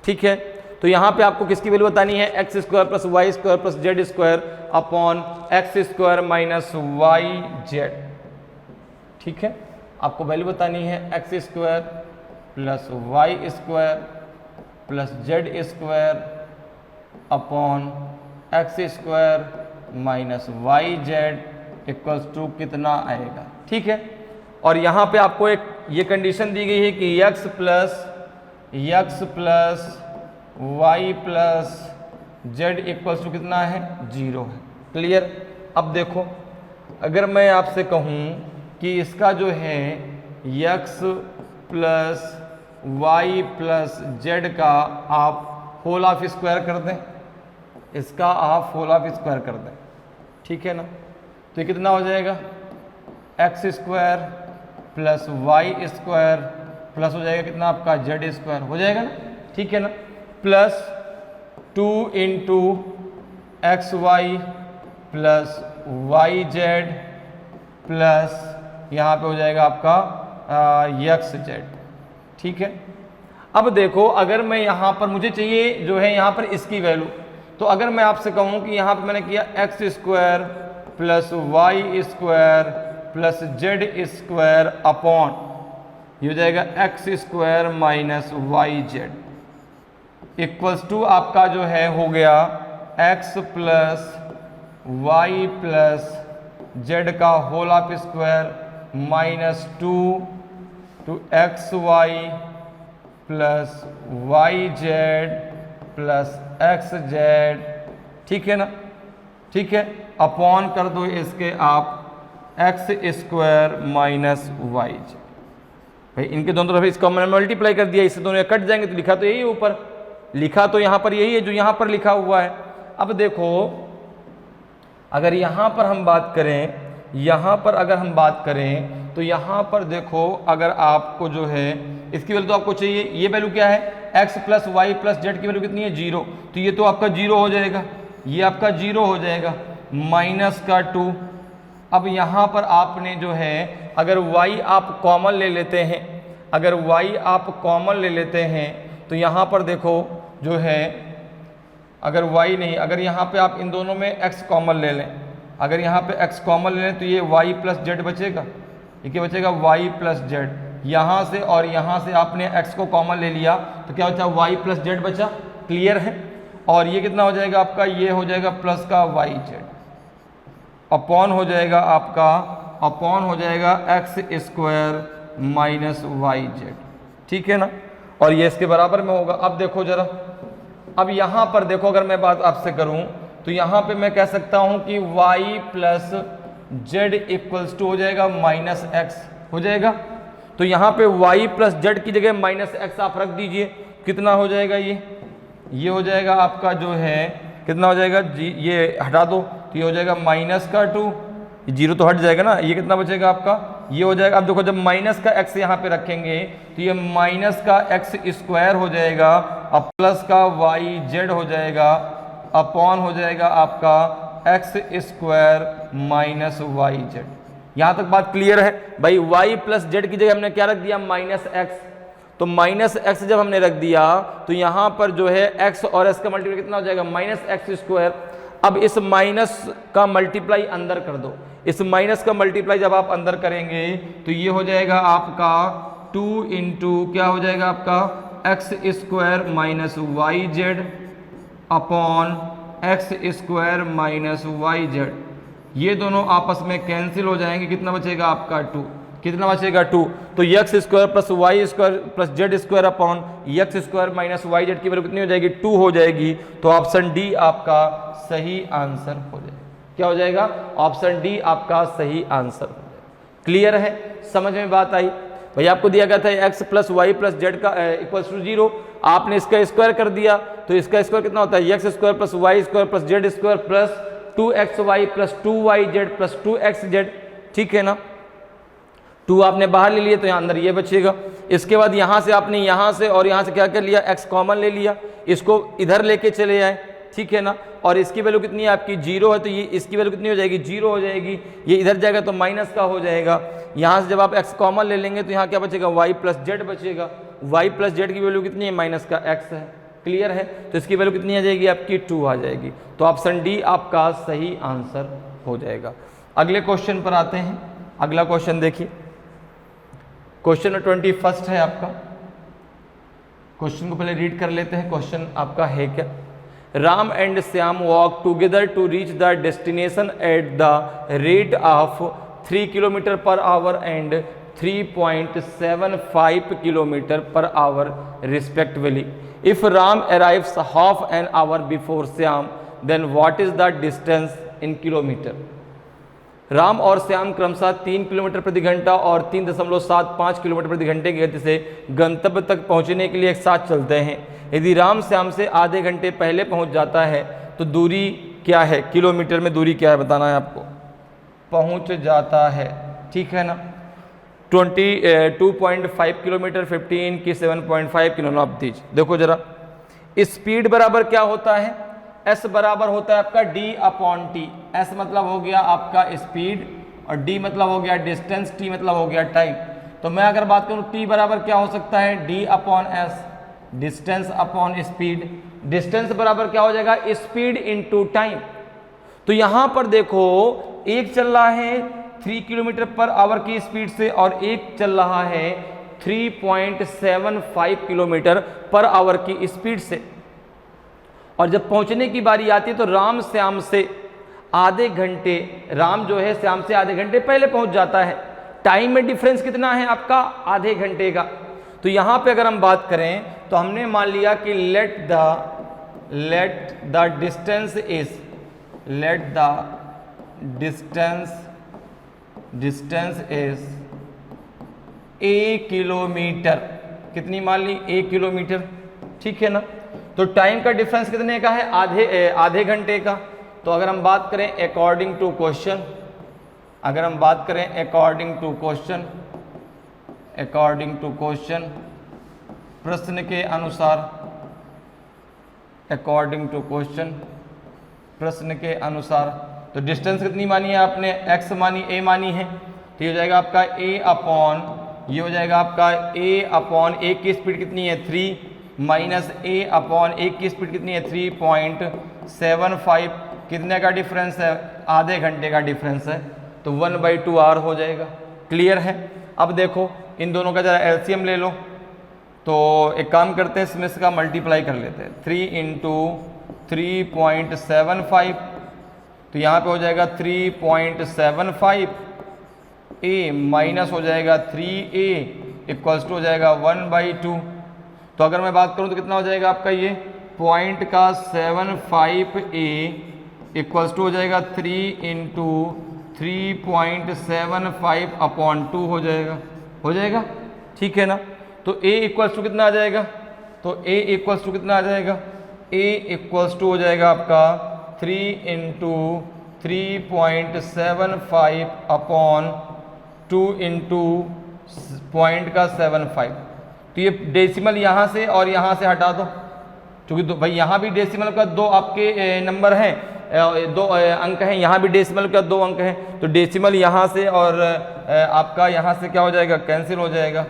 ठीक है। तो यहाँ पे आपको किसकी वैल्यू बतानी है, x square plus Y square plus Z square upon x square minus Y Z. ठीक है। आपको वैल्यू बतानी है x square plus Y square plus Z square upon x square minus Y Z equals to कितना आएगा। ठीक है। और यहाँ पे आपको एक ये कंडीशन दी गई है कि x plus Y plus Z equals to कितना है, 0 है। क्लियर। अब देखो अगर मैं आपसे कहूँ कि इसका जो है x plus Y plus Z का आप होल ऑफ स्क्वायर कर दें, इसका आप होल ऑफ स्क्वायर कर दें, ठीक है ना। तो ये कितना हो जाएगा, x square plus Y square plus हो जाएगा कितना आपका जेड स्क्वायर हो जाएगा ना, ठीक है ना। Plus 2 into x y plus y z plus यहाँ पे हो जाएगा आपका एक्स जेड। ठीक है। अब देखो अगर मैं यहाँ पर मुझे चाहिए जो है यहाँ पर इसकी वैल्यू, तो अगर मैं आपसे कहूँ कि यहाँ पर मैंने किया x square plus Y square plus Z square upon ये हो जाएगा x square minus Y Z equals to आपका जो है हो गया x plus Y plus Z का whole of square minus 2 two x y plus y z plus x z. ठीक है ना। ठीक है। अपॉन कर दो इसके आप x square minus Y z. भाई इनके दोनों तरफ इसका मैंने मल्टीप्लाई कर दिया, इससे दोनों कट जाएंगे तो लिखा तो यही ऊपर, लिखा तो यहाँ पर यही है जो यहाँ पर लिखा हुआ है। अब देखो अगर यहाँ पर हम बात करें, यहाँ पर अगर हम बात करें तो यहाँ पर देखो अगर आपको जो है इसकी वैल्यू तो आपको चाहिए, ये वैल्यू क्या है x plus Y plus z की वैल्यू कितनी है 0, तो ये तो आपका 0 हो जाएगा, ये आपका 0 हो जाएगा माइनस का 2। अब यहाँ पर आपने जो है अगर y आप कॉमन ले लेते हैं, अगर y आप कॉमन ले लेते हैं तो यहाँ पर देखो जो है अगर y नहीं, अगर यहाँ पे आप इन दोनों में x कॉमन ले लें, अगर यहाँ पे x कॉमन ले लें तो ये y प्लस जेड बचेगा, ये क्या बचेगा y प्लस जेड। यहाँ से और यहाँ से आपने x को कॉमन ले लिया तो क्या बचा y प्लस जेड बचा। क्लियर है। और ये कितना हो जाएगा आपका, ये हो जाएगा प्लस का वाई जेड अपॉन हो जाएगा आपका अपॉन हो जाएगा x square minus Y Z, ठीक है ना, और ये इसके बराबर में होगा। अब देखो जरा, अब यहां पर देखो, अगर मैं बात आपसे करूं तो यहां पे मैं कह सकता हूं कि y plus Z equals to हो जाएगा माइनस एक्स हो जाएगा। तो यहां पे y प्लस जेड की जगह माइनस एक्स आप रख दीजिए, कितना हो जाएगा ये हो जाएगा आपका जो है कितना हो जाएगा जी, ये हटा दो तो ये हो जाएगा माइनस का 2, जीरो तो हट जाएगा ना, ये कितना बचेगा आपका, ये हो जाएगा। अब देखो जब माइनस का x यहाँ पे रखेंगे तो ये माइनस का एक्स स्क्वायर हो जाएगा, अब प्लस का वाई जेड हो जाएगा, अपॉन हो जाएगा आपका x square minus Y z. यहाँ तक बात क्लियर है भाई। y प्लस जेड की जगह हमने क्या रख दिया, माइनस एक्स, तो माइनस एक्स जब हमने रख दिया तो यहाँ पर जो है x और s का मल्टीप्लाई कितना हो जाएगा, माइनस एक्स स्क्वायर। अब इस माइनस का मल्टीप्लाई अंदर कर दो, इस माइनस का मल्टीप्लाई जब आप अंदर करेंगे तो ये हो जाएगा आपका 2 इंटू क्या हो जाएगा आपका x square minus Y z upon x square minus Y z. ये दोनों आपस में कैंसिल हो जाएंगे, कितना बचेगा आपका 2, कितना बचेगा 2। तो x square plus Y square plus Z square upon x square minus Y z की वैल्यू कितनी हो जाएगी, 2 हो जाएगी। तो ऑप्शन डी आपका सही आंसर हो जाएगा। क्या हो जाएगा, ऑप्शन डी आपका सही आंसर हो जाएगा। क्लियर है, समझ में बात आई। भाई आपको दिया गया था x plus Y plus Z का इक्वल्स टू 0, आपने इसका स्क्वायर कर दिया तो इसका स्क्वायर कितना होता है, x square plus Y square plus Z square plus 2xy plus 2yz plus 2xz, ठीक है ना। 2 आपने बाहर ले लिया तो यहाँ अंदर ये बचेगा। इसके बाद यहाँ से आपने यहाँ से और यहाँ से क्या कर लिया, x कॉमन ले लिया, इसको इधर लेके चले आए, ठीक है ना। और इसकी वैल्यू कितनी है आपकी 0 है, तो ये इसकी वैल्यू कितनी हो जाएगी, 0 हो जाएगी। ये इधर जाएगा तो माइनस का हो जाएगा। यहाँ से जब आप x कॉमन ले लेंगे तो यहाँ क्या बचेगा, y प्लस जेड बचेगा। y प्लस जेड की वैल्यू कितनी है, माइनस का x है। क्लियर है, तो इसकी वैल्यू कितनी आ जाएगी आपकी 2 आ जाएगी। तो ऑप्शन डी आपका सही आंसर हो जाएगा। अगले क्वेश्चन पर आते हैं। अगला क्वेश्चन देखिए, क्वेश्चन 21 है आपका। क्वेश्चन को पहले रीड कर लेते हैं। क्वेश्चन आपका है क्या, Ram and Shyam walk together to reach the destination at the rate of 3 kilometre per hour and 3.75 kilometre per hour respectively. If Ram arrives half an hour before Shyam, then what is the distance in kilometer? Ram और श्याम क्रमशः 3 kilometre प्रति घंटा और 3.75 kilometre प्रति घंटे की गति से गंतव्य तक पहुंचने के लिए एक साथ चलते हैं। यदि राम श्याम से आधे घंटे पहले पहुंच जाता है तो दूरी क्या है, किलोमीटर में दूरी क्या है बताना है आपको। पहुंच जाता है, ठीक है ना। 2.5 किलोमीटर 15 की 7.5 किलो आप दीजिए। देखो जरा, स्पीड बराबर क्या होता है, s बराबर होता है आपका d अपॉन टी। s मतलब हो गया आपका स्पीड और d मतलब हो गया डिस्टेंस, t मतलब हो गया टाइम। तो मैं अगर बात करूं t बराबर क्या हो सकता है, d upon s, distance upon speed. Distance बराबर क्या हो जाएगा, स्पीड इनटू टाइम। तो यहां पर देखो, एक चल रहा है 3 किलोमीटर पर आवर की स्पीड से और एक चल रहा है 3.75 किलोमीटर पर आवर की स्पीड से। और जब पहुंचने की बारी आती है तो राम श्याम से आधे घंटे, राम जो है श्याम से आधे घंटे पहले पहुंच जाता है। टाइम में डिफरेंस कितना है आपका, आधे घंटे का। तो यहां पे अगर हम बात करें तो हमने मान लिया कि let the distance is, let the distance is a kilometre. कितनी मान ली, 1 किलोमीटर, ठीक है ना। तो टाइम का डिफरेंस कितने का है, आधे घंटे का। तो अगर हम बात करें अकॉर्डिंग टू क्वेश्चन, अगर हम बात करें अकॉर्डिंग टू क्वेश्चन, प्रश्न के अनुसार, अकॉर्डिंग टू क्वेश्चन, प्रश्न के अनुसार, तो डिस्टेंस कितनी मानी है आपने, x मानी, a मानी है। तो ये हो जाएगा आपका a अपॉन, ये हो जाएगा आपका a अपॉन, a की स्पीड कितनी है 3 माइनस a अपॉन, a की स्पीड कितनी है 3.75। कितने का डिफरेंस है, आधे घंटे का डिफरेंस है। तो 1/2r हो जाएगा। क्लियर है। अब देखो इन दोनों का जरा एलसीएम ले लो। तो एक काम करते हैं, इसमें इसका मल्टीप्लाई कर लेते हैं। 3 इंटू 3.75, तो यहाँ पे हो जाएगा 3.75 ए माइनस हो जाएगा 3a इक्वल्स टू हो जाएगा 1/2। तो अगर मैं बात करूं तो कितना हो जाएगा आपका ये पॉइंट का 75a इक्वल्स टू हो जाएगा 3 इंटू 3.75 अपॉन 2 हो जाएगा ठीक है ना। तो a इक्वल्स टू कितना आ जाएगा, तो a इक्वल्स टू कितना आ जाएगा, a इक्वल्स टू हो जाएगा आपका 3 इंटू 3.75 अपॉन 2 इंटू पॉइंट का 75। तो ये डेसिमल यहाँ से और यहाँ से हटा दो, क्योंकि भाई यहाँ भी डेसिमल का 2 आपके नंबर हैं, 2 अंक हैं, यहाँ भी डेसिमल का 2 अंक हैं। तो डेसिमल यहाँ से और आपका यहाँ से क्या हो जाएगा, कैंसिल हो जाएगा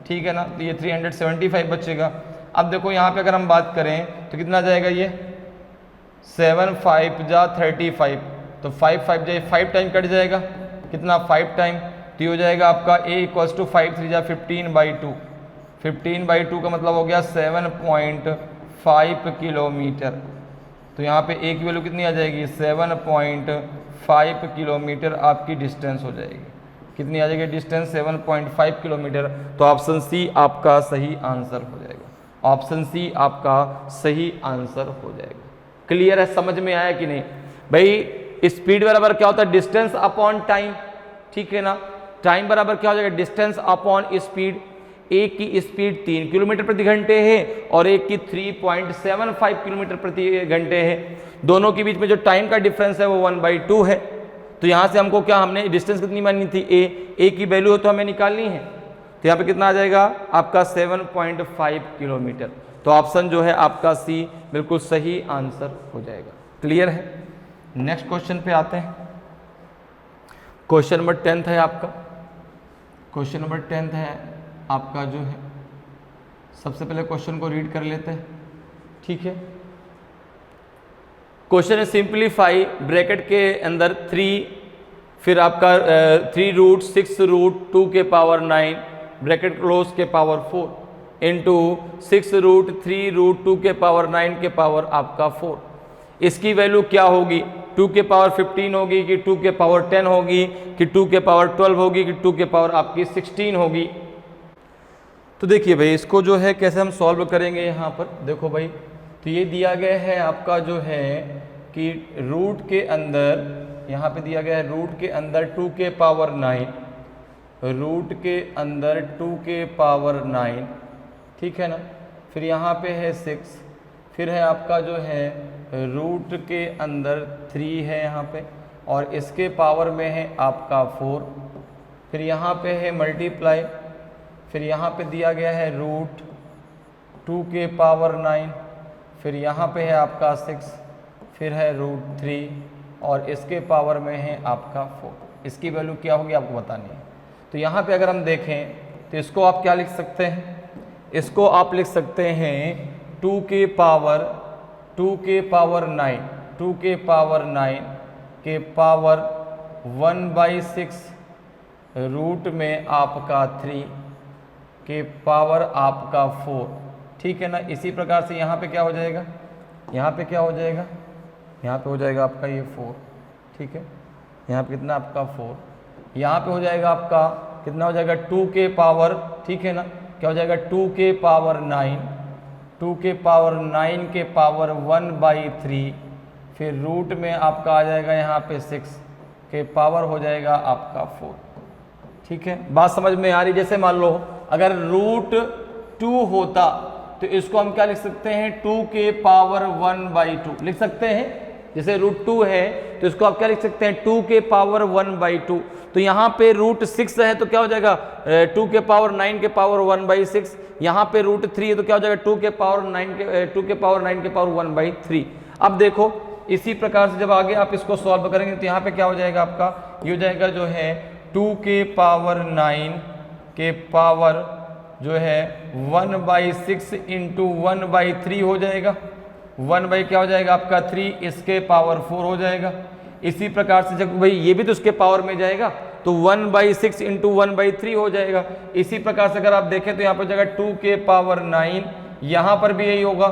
ठीक है ना। तो ये 375 बचेगा। अब देखो यहाँ पे अगर हम बात करें तो कितना जाएगा, ये 7 5 जा 35, तो 5 5 जाए 5 टाइम कट जाएगा, कितना 5 टाइम। तो ये हो जाएगा आपका a इक्वल्स टू 5 3 जा 15/2, 15/2 का मतलब हो गया 7.5 किलोमीटर। तो यहाँ पे a की वैल्यू कितनी आ जाएगी, 7.5 किलोमीटर आपकी डिस्टेंस हो जाएगी। कितनी आ जाएगी डिस्टेंस, 7.5 किलोमीटर। तो ऑप्शन सी आपका सही आंसर हो जाएगा, ऑप्शन सी आपका सही आंसर हो जाएगा। क्लियर है, समझ में आया कि नहीं भाई। स्पीड बराबर क्या होता है, डिस्टेंस अपॉन टाइम ठीक है ना। टाइम बराबर क्या हो जाएगा, डिस्टेंस अपॉन स्पीड। एक की स्पीड 3 किलोमीटर प्रति घंटे है और एक की 3.75 किलोमीटर प्रति घंटे है। दोनों के बीच में जो टाइम का डिफरेंस है वो 1/2 है। तो यहाँ से हमको क्या, हमने डिस्टेंस कितनी माननी थी, ए की वैल्यू तो हमें निकालनी है। तो यहाँ पे कितना आ जाएगा आपका 7.5 किलोमीटर। तो ऑप्शन जो है आपका सी बिल्कुल सही आंसर हो जाएगा। क्लियर है। नेक्स्ट क्वेश्चन पे आते हैं। क्वेश्चन नंबर 10 है आपका, क्वेश्चन नंबर 10 है आपका जो है, सबसे पहले क्वेश्चन को रीड कर लेते हैं ठीक है। क्वेश्चन है सिंप्लीफाई, ब्रैकेट के अंदर 3 फिर आपका 3√6√2⁴ ब्रैकेट क्लोज के पावर 4 इंटू 6√3√2⁴ आपका 4। इसकी वैल्यू क्या होगी, 2⁻15 होगी कि 2⁻10 होगी कि 2⁻12 होगी कि 2 आपकी 16 होगी। तो देखिए भाई इसको जो है कैसे हम सॉल्व करेंगे। यहाँ पर देखो भाई, तो ये दिया गया है आपका जो है कि रूट के अंदर, यहाँ पे दिया गया है रूट के अंदर 2⁻9, रूट के अंदर 2⁻9 ठीक है ना। फिर यहाँ पे है 6, फिर है आपका जो है रूट के अंदर 3 है यहाँ पे, और इसके पावर में है आपका 4। फिर यहाँ पे है मल्टीप्लाई, फिर यहाँ पे दिया गया है रूट 2⁻9, फिर यहाँ पे है आपका 6, फिर है रूट 3 और इसके पावर में है आपका 4। इसकी वैल्यू क्या होगी आपको बतानी है। तो यहाँ पे अगर हम देखें तो इसको आप क्या लिख सकते हैं, इसको आप लिख सकते हैं 2 के पावर 9 के पावर 1/6 रूट में आपका 3 के पावर आपका 4 ठीक है ना। इसी प्रकार से यहाँ पे क्या हो जाएगा, यहाँ पे क्या हो जाएगा, यहाँ पे हो जाएगा आपका ये 4 ठीक है। यहाँ पे कितना आपका 4, यहाँ पे हो जाएगा आपका कितना हो जाएगा 2 के पावर ठीक है ना, क्या हो जाएगा 2 के पावर 9, 2 के पावर 9 के पावर 1/3, फिर रूट में आपका आ जाएगा यहाँ पे 6 के पावर हो जाएगा आपका 4 ठीक है। बात समझ में आ रही। जैसे मान लो अगर रूट 2 होता तो इसको हम क्या लिख सकते हैं, 2 के पावर 1/2 लिख सकते हैं। जैसे रूट 2 है तो इसको आप क्या लिख सकते हैं, 2 के पावर 1/2। तो यहाँ पे रूट 6 है तो क्या हो जाएगा 2 के पावर 9 के पावर 1/6। यहाँ पे रूट 3 है तो क्या हो जाएगा 2 के पावर 9 के पावर 1/3। अब देखो इसी प्रकार से जब आगे आप इसको सॉल्व करेंगे तो यहाँ पे क्या हो जाएगा आपका, ये हो जाएगा जो है 2 के पावर 9 के पावर जो है 1/6 इंटू 1/3 हो जाएगा। 1 क्या हो जाएगा आपका 3, इसके पावर 4 हो जाएगा। इसी प्रकार से जब भाई ये भी तो उसके पावर में जाएगा तो 1/6 इंटू 1/3 हो जाएगा। इसी प्रकार से अगर आप देखें तो यहाँ पर जाएगा 2 के पावर 9, यहाँ पर भी यही होगा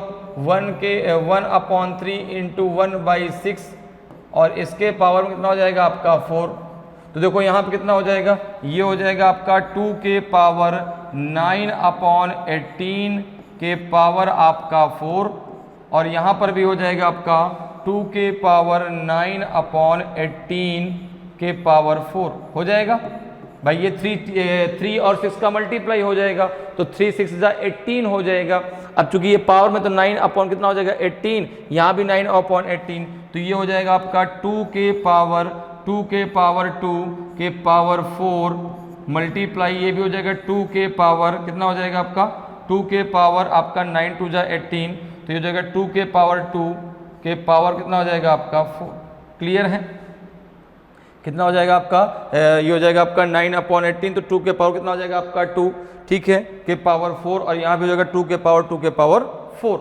1/3 इंटू 1/6 और इसके पावर में कितना हो जाएगा आपका 4। तो देखो यहाँ पे कितना हो जाएगा, ये हो जाएगा आपका 2 के पावर 9/18 के पावर आपका 4, और यहाँ पर भी हो जाएगा आपका 2 के पावर 9/18 के पावर 4 हो जाएगा भाई। ये 3 और 6 का मल्टीप्लाई हो जाएगा, तो 3 6 18 हो जाएगा। अब चूंकि ये पावर में तो 9 अपॉन कितना हो जाएगा 18, यहाँ भी 9/18, तो ये हो जाएगा आपका 2 के पावर 2 के पावर 4 मल्टीप्लाई, ये भी हो जाएगा 2 के पावर कितना हो जाएगा आपका 2 के पावर आपका 9 2 18, तो ये हो जाएगा 2 के पावर 2 के पावर कितना हो जाएगा आपका 4। क्लियर है, कितना हो जाएगा आपका, ये हो जाएगा आपका 9/18, तो 2 के पावर कितना हो जाएगा आपका 2, ठीक है, के पावर 4, और यहाँ भी हो जाएगा 2 के पावर 4।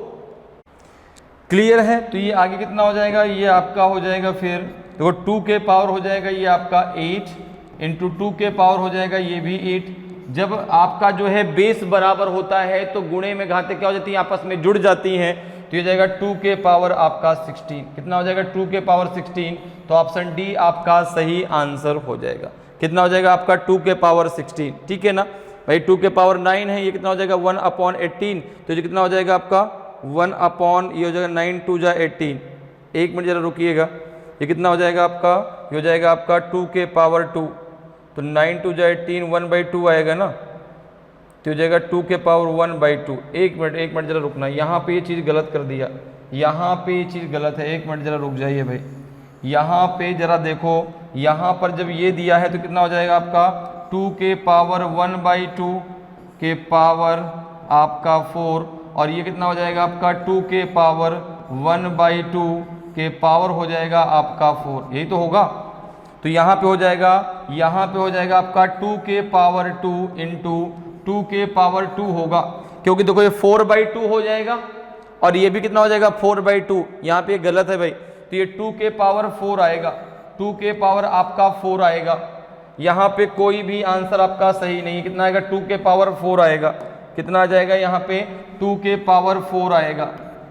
क्लियर है, तो ये आगे कितना हो जाएगा, ये आपका हो जाएगा फिर देखो 2 के पावर हो जाएगा ये आपका 8 इंटू 2 के पावर हो जाएगा ये भी 8। जब आपका जो है बेस बराबर होता है तो गुणे में घातें क्या हो जाती हैं, आपस में जुड़ जाती हैं, तो ये जाएगा 2 के पावर आपका 16, कितना हो जाएगा 2 के पावर 16, तो ऑप्शन डी आपका सही आंसर हो जाएगा। कितना हो जाएगा आपका 2 के पावर 16, ठीक है ना भाई। 2 के पावर 9 है, ये कितना हो जाएगा 1/18, तो ये कितना हो जाएगा आपका 1 ये हो जाएगा 9 2 18। एक मिनट जरा रुकिएगा, ये कितना हो जाएगा आपका, ये हो जाएगा आपका 2 के पावर 2, तो 9 2 18 1/2 आएगा ना, तो हो जाएगा 2 के पावर 1/2। एक मिनट जरा रुकना, यहाँ पे ये चीज़ गलत कर दिया, यहाँ पे ये चीज़ गलत है, एक मिनट जरा रुक जाइए भाई। यहाँ पे जरा देखो, यहाँ पर जब ये दिया है तो कितना हो जाएगा आपका 2 के पावर 1/2 के पावर आपका 4, और ये कितना हो जाएगा आपका 2 के पावर 1/2 के पावर हो जाएगा आपका 4, यही तो होगा। तो यहाँ पे हो जाएगा आपका 2 के पावर 2 इंटू 2 के पावर 2 होगा, क्योंकि देखो ये 4/2 हो जाएगा, और ये भी कितना हो जाएगा 4/2, यहाँ पे गलत है भाई, तो ये 2 के पावर 4 आएगा, 2 के पावर आपका 4 आएगा। यहाँ पे कोई भी आंसर आपका सही नहीं, कितना आएगा 2 के पावर 4 आएगा, कितना आ जाएगा यहाँ पे 2 के पावर 4 आएगा,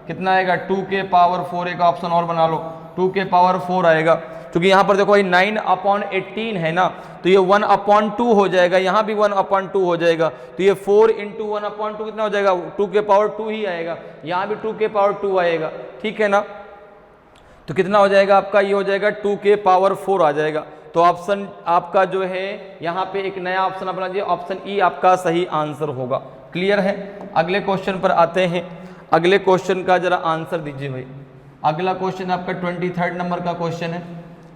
कितना आएगा 2 के पावर 4, एक ऑप्शन और बना लो, 2 के पावर 4 आएगा। क्योंकि यहाँ पर देखो भाई 9/18 है ना, तो ये 1/2 हो जाएगा, यहाँ भी 1/2 हो जाएगा, तो ये 4 इंटू 1/2 कितना हो जाएगा 2 के पावर 2 ही आएगा, यहाँ भी 2 के पावर 2 आएगा, ठीक है ना। तो कितना हो जाएगा आपका, ये हो जाएगा 2 के पावर 4 आ जाएगा। तो ऑप्शन आपका जो है यहाँ पे एक नया ऑप्शन अपना दिया, ऑप्शन ई आपका सही आंसर होगा। क्लियर है, अगले क्वेश्चन पर आते हैं। अगले क्वेश्चन का जरा आंसर दीजिए भाई। अगला क्वेश्चन आपका 23rd नंबर का क्वेश्चन है।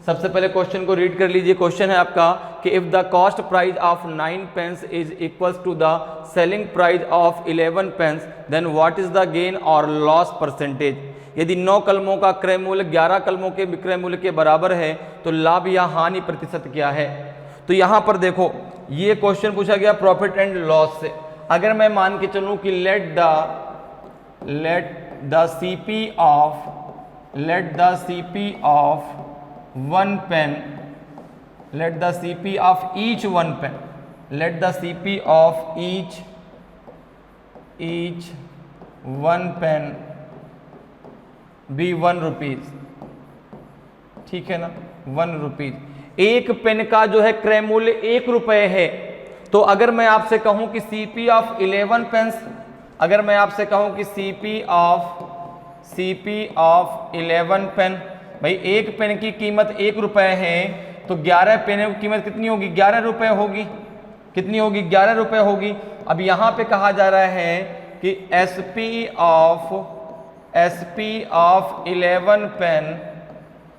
सबसे पहले क्वेश्चन को रीड कर लीजिए। क्वेश्चन है आपका कि if the cost price of 9 pence is equals to the selling price of 11 pence, then what is the gain or loss percentage. यदि 9 कलमों का क्रय मूल्य 11 कलमों के विक्रय मूल्य के बराबर है तो लाभ या हानि प्रतिशत क्या है। तो यहाँ पर देखो ये क्वेश्चन पूछा गया प्रॉफिट एंड लॉस से। अगर मैं मान के चलूँ कि let the CP of one pen, let the CP of each one pen, let the CP of each one pen be 1 rupees, ठीक है ना, 1 रुपीज। एक पेन का जो है क्रय मूल्य 1 रुपये है। तो अगर मैं आपसे कहूं कि CP ऑफ 11 पेन्स, अगर मैं आपसे कहूं कि CP ऑफ 11 पेन, भाई एक पेन की कीमत 1 रुपये है, तो 11 पेन की कीमत कितनी होगी, 11 रुपये होगी। कितनी होगी, 11 रुपये होगी। अब यहाँ पे कहा जा रहा है कि SP of 11 pen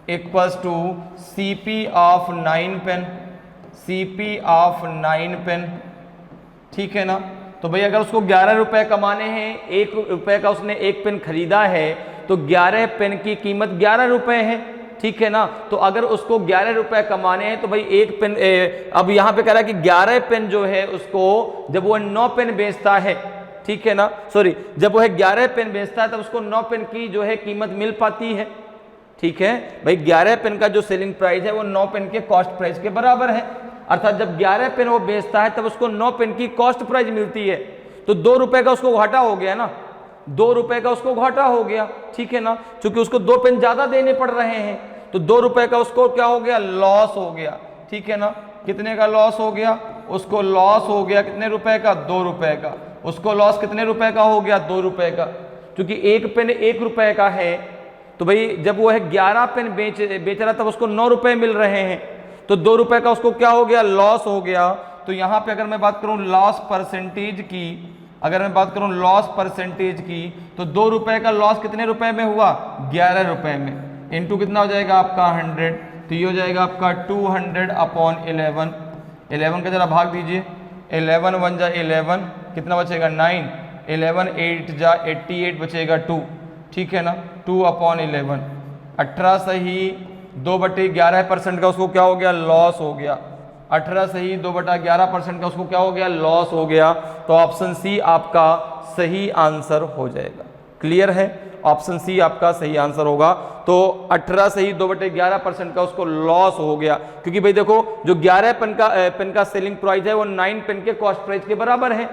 equals to CP of 9 pen, CP of 9 pen, ठीक है ना। तो भाई अगर उसको 11 रुपये कमाने हैं, 1 रुपये का उसने एक पेन खरीदा है, तो 11 पेन की कीमत 11 रुपये है, ठीक है ना। तो अगर उसको 11 रुपये कमाने हैं तो भाई एक पेन अब यहाँ पे कह रहा है कि 11 पेन जो है उसको जब वो 9 पेन बेचता है, ठीक है ना, सॉरी, जब वो 11 पेन बेचता है तब उसको 9 पेन की जो है कीमत मिल पाती है, ठीक है भाई। 11 पेन का जो सेलिंग प्राइस है वो 9 पेन के कॉस्ट प्राइस के बराबर है, अर्थात जब 11 पेन वो बेचता है तब उसको 9 पेन की कॉस्ट प्राइस मिलती है। तो 2 रुपए का उसको घाटा हो गया ना, 2 रुपए का उसको घाटा हो गया, ठीक है ना, क्योंकि उसको 2 पेन ज्यादा देने पड़ रहे हैं, तो 2 रुपए का उसको क्या हो गया, लॉस हो गया, ठीक है ना। कितने का लॉस हो गया, उसको लॉस हो गया कितने रुपए का, 2 रुपए का। उसको लॉस कितने रुपए का हो गया, 2 रुपए का। क्योंकि एक पेन 1 रुपए का है, तो भाई जब वो है 11 पेन बेच रहा तब उसको 9 रुपए मिल रहे हैं, तो 2 रुपए का उसको क्या हो गया, लॉस हो गया। तो यहाँ पे अगर मैं बात करूँ लॉस परसेंटेज की, अगर मैं बात करूँ लॉस परसेंटेज की, तो 2 रुपए का लॉस कितने रुपए में हुआ, 11 रुपए में। इनटू कितना हो जाएगा आपका 100, तो ये हो जाएगा आपका 200 अपॉन 11। 11 का जरा भाग दीजिए, 11 1 जा 11, कितना बचेगा 9, 11 8 जा 88 बचेगा 2, ठीक है ना। 2 अपॉन 11, 18 सही 2/11% का उसको क्या हो गया, लॉस हो गया। 18 सही 2/11% का उसको क्या हो गया, लॉस हो गया। तो ऑप्शन सी आपका सही आंसर हो जाएगा। क्लियर है, ऑप्शन सी आपका सही आंसर होगा। तो 18 सही 2/11% का उसको लॉस हो गया, क्योंकि भाई देखो जो 11 पेन का सेलिंग प्राइस है वो 9 पेन के कॉस्ट प्राइस के बराबर है,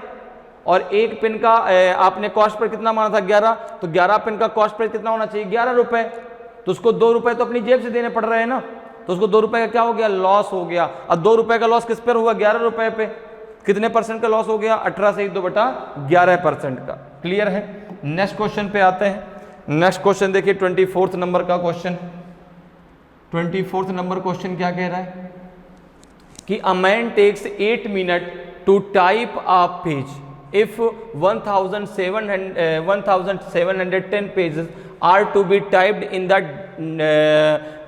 और एक पेन का आपने कॉस्ट प्राइस कितना माना था, 11, तो 11 पेन का कॉस्ट प्राइस कितना होना चाहिए, 11 रुपए। तो उसको 2 रुपए तो अपनी जेब से देने पड़ रहे हैं ना, तो उसको 2 रुपए का क्या हो गया, लॉस हो गया। अब 2 रुपए का लॉस किस पर हुआ, 11 रुपए पे। कितने परसेंट का लॉस हो गया, 18 सही 2/11% का। क्लियर है। नेक्स्ट क्वेश्चन पे आते हैं। नेक्स्ट क्वेश्चन देखिए 24 नंबर का क्वेश्चन। 24 नंबर क्वेश्चन क्या कह रहा है कि a man takes 8 minute to type a page if 1710 pages are to be typed in the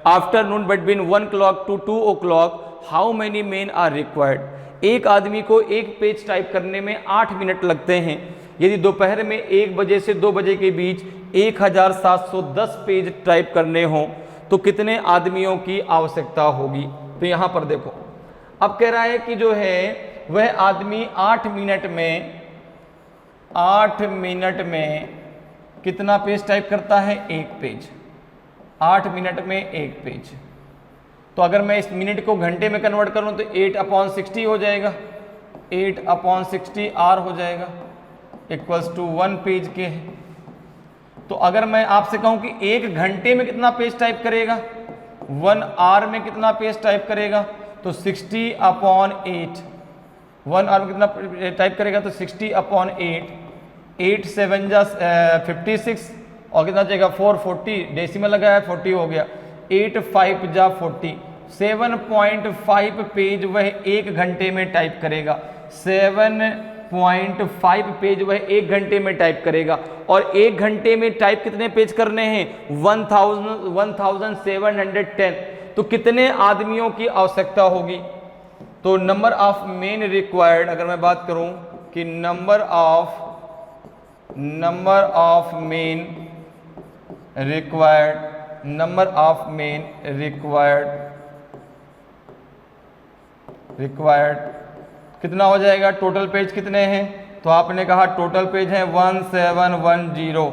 afternoon between 1 o'clock to 2 o'clock, how many men are required. एक आदमी को एक पेज टाइप करने में 8 मिनट लगते हैं। यदि दोपहर में 1 बजे से 2 बजे के बीच 1710 पेज टाइप करने हों तो कितने आदमियों की आवश्यकता होगी। तो यहाँ पर देखो, अब कह रहा है कि जो है वह आदमी 8 मिनट में कितना पेज टाइप करता है, 1 पेज। 8 मिनट में 1 पेज। तो अगर मैं इस मिनट को घंटे में कन्वर्ट करूं तो 8/60 हो जाएगा, 8/60 आर हो जाएगा, इक्वल्स टू 1 पेज के है। तो अगर मैं आपसे कहूं कि 1 घंटे में कितना पेज टाइप करेगा, 1 आवर में कितना पेज टाइप करेगा, तो 60/8। 1 आवर में कितना टाइप करेगा, तो 60/8। 8 7 जा 56, और कितना जाएगा 440, डेसिमल लगाया 40 हो गया। 8 5 जा 40, 7.5 पेज वह 1 घंटे में टाइप करेगा। 7.5 पेज वह 1 घंटे में टाइप करेगा। और 1 घंटे में टाइप कितने पेज करने हैं, 1710। तो कितने आदमियों की आवश्यकता होगी। तो नंबर ऑफ मेन रिक्वायर्ड, अगर मैं बात करूं कि नंबर ऑफ मेन रिक्वायर्ड कितना हो जाएगा, टोटल पेज कितने हैं, तो आपने कहा टोटल पेज है 1710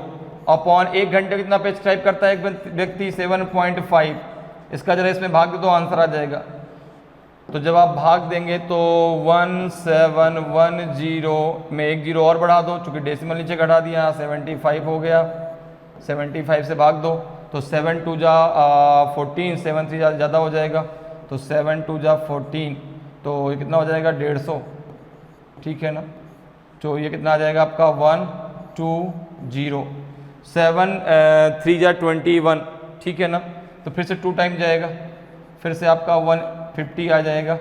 अपॉन 1 घंटे कितना पेज टाइप करता है एक व्यक्ति, 7.5। इसका जरा इसमें भाग दे तो आंसर आ जाएगा। तो जब आप भाग देंगे तो 1710 में 1 0 और बढ़ा दो, चूंकि डेसिमल नीचे घटा दिया, 75 हो गया। 75 से भाग दो तो 7 2 जा 14, 7 3 ज़्यादा हो जाएगा, तो 7 2 जा 14, तो ये कितना हो जाएगा 150, ठीक है ना। तो ये कितना आ जाएगा आपका 120। 7 3 जा 21, ठीक है ना। तो फिर से 2 टाइम जाएगा, फिर से आपका 150 आ जाएगा।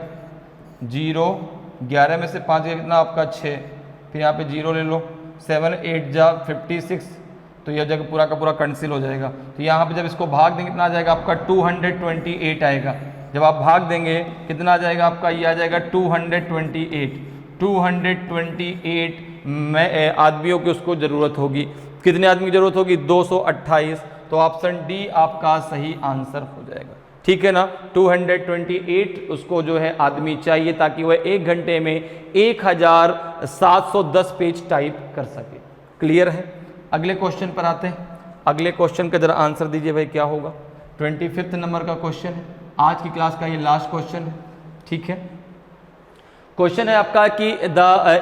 0 11 में से 5 गया कितना आपका 6, फिर यहाँ पे 0 ले लो। 7 8 जा 56, तो यह जगह पूरा का पूरा कैंसिल हो जाएगा। तो यहाँ पे जब इसको भाग देंगे कितना आ जाएगा आपका 228 आएगा। जब आप भाग देंगे कितना आ जाएगा आपका, ये आ जाएगा 228 में आदमियों की उसको ज़रूरत होगी। कितने आदमी की ज़रूरत होगी, 228। तो ऑप्शन डी आपका सही आंसर हो जाएगा, ठीक है ना। 228 उसको जो है आदमी चाहिए ताकि वह 1 घंटे में 1710 पेज टाइप कर सके। क्लियर है। अगले क्वेश्चन पर आते हैं। अगले क्वेश्चन का जरा आंसर दीजिए भाई, क्या होगा। 25 नंबर का क्वेश्चन है, आज की क्लास का ये लास्ट क्वेश्चन है, ठीक है। क्वेश्चन है आपका कि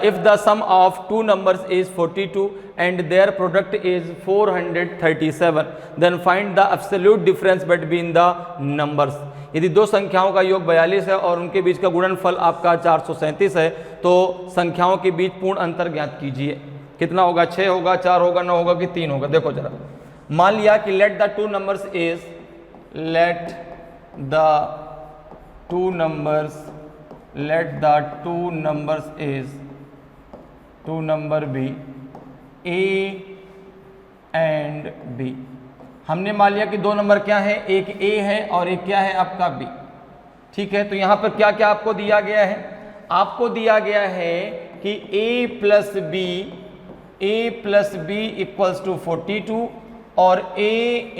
if the sum of two numbers is 42 and their product is 437 then find the absolute difference between the numbers. यदि दो संख्याओं का योग 42 है और उनके बीच का गुणनफल आपका 437 है तो संख्याओं के बीच पूर्ण अंतर ज्ञात कीजिए। कितना होगा? 6 होगा, 4 होगा, 9 होगा कि 3 होगा? देखो जरा, मान लिया कि let the two numbers is two number be a and b. हमने मान लिया कि दो नंबर क्या है, एक ए है और एक क्या है आपका बी। ठीक है, तो यहां पर क्या क्या आपको दिया गया है? आपको दिया गया है कि a plus b equals to 42 और a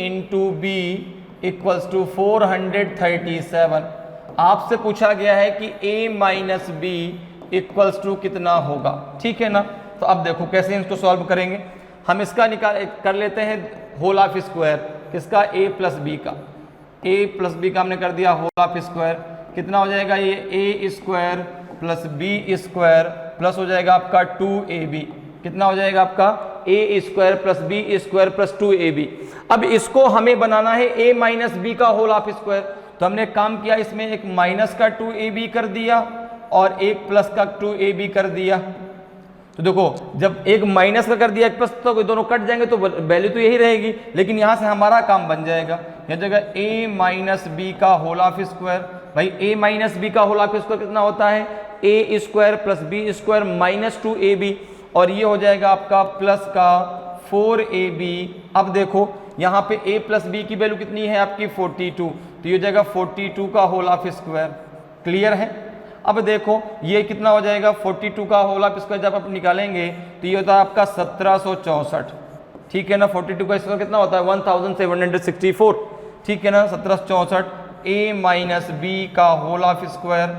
into b equals to 437। आपसे पूछा गया है कि a minus B equals to कितना होगा। ठीक है ना, तो अब देखो कैसे इसको सॉल्व करेंगे। हम इसका निकाल कर लेते हैं होल ऑफ स्क्वायर। किसका? a प्लस बी का। a प्लस बी का हमने कर दिया होल ऑफ स्क्वायर। कितना हो जाएगा? ये a square plus b square plus हो जाएगा आपका 2ab। कितना हो जाएगा आपका? a square plus b square plus 2ab। अब इसको हमें बनाना है a माइनस बी का होल ऑफ स्क्वायर। तो हमने काम किया, इसमें एक माइनस का 2ab कर दिया और एक प्लस का 2ab कर दिया। तो देखो, जब एक माइनस का कर दिया एक प्लस, तो दोनों कट जाएंगे तो वैल्यू तो यही रहेगी, लेकिन यहां से हमारा काम बन जाएगा। यह जगह a माइनस बी का होल ऑफ स्क्वायर। भाई a माइनस बी का होल ऑफ स्क्वायर कितना होता है? a square plus b square minus 2ab और ये हो जाएगा आपका प्लस का 4ab। अब देखो यहाँ पे a प्लस बी की वैल्यू कितनी है आपकी? 42। तो ये हो जाएगा 42 का होल ऑफ स्क्वायर। क्लियर है? अब देखो ये कितना हो जाएगा? 42 का होल ऑफ स्क्वायर जब आप निकालेंगे तो ये होता है आपका 1764। ठीक है ना, 42 का स्क्वायर कितना होता है? 1764। ठीक है ना, 1764 a माइनस बी का होल ऑफ स्क्वायर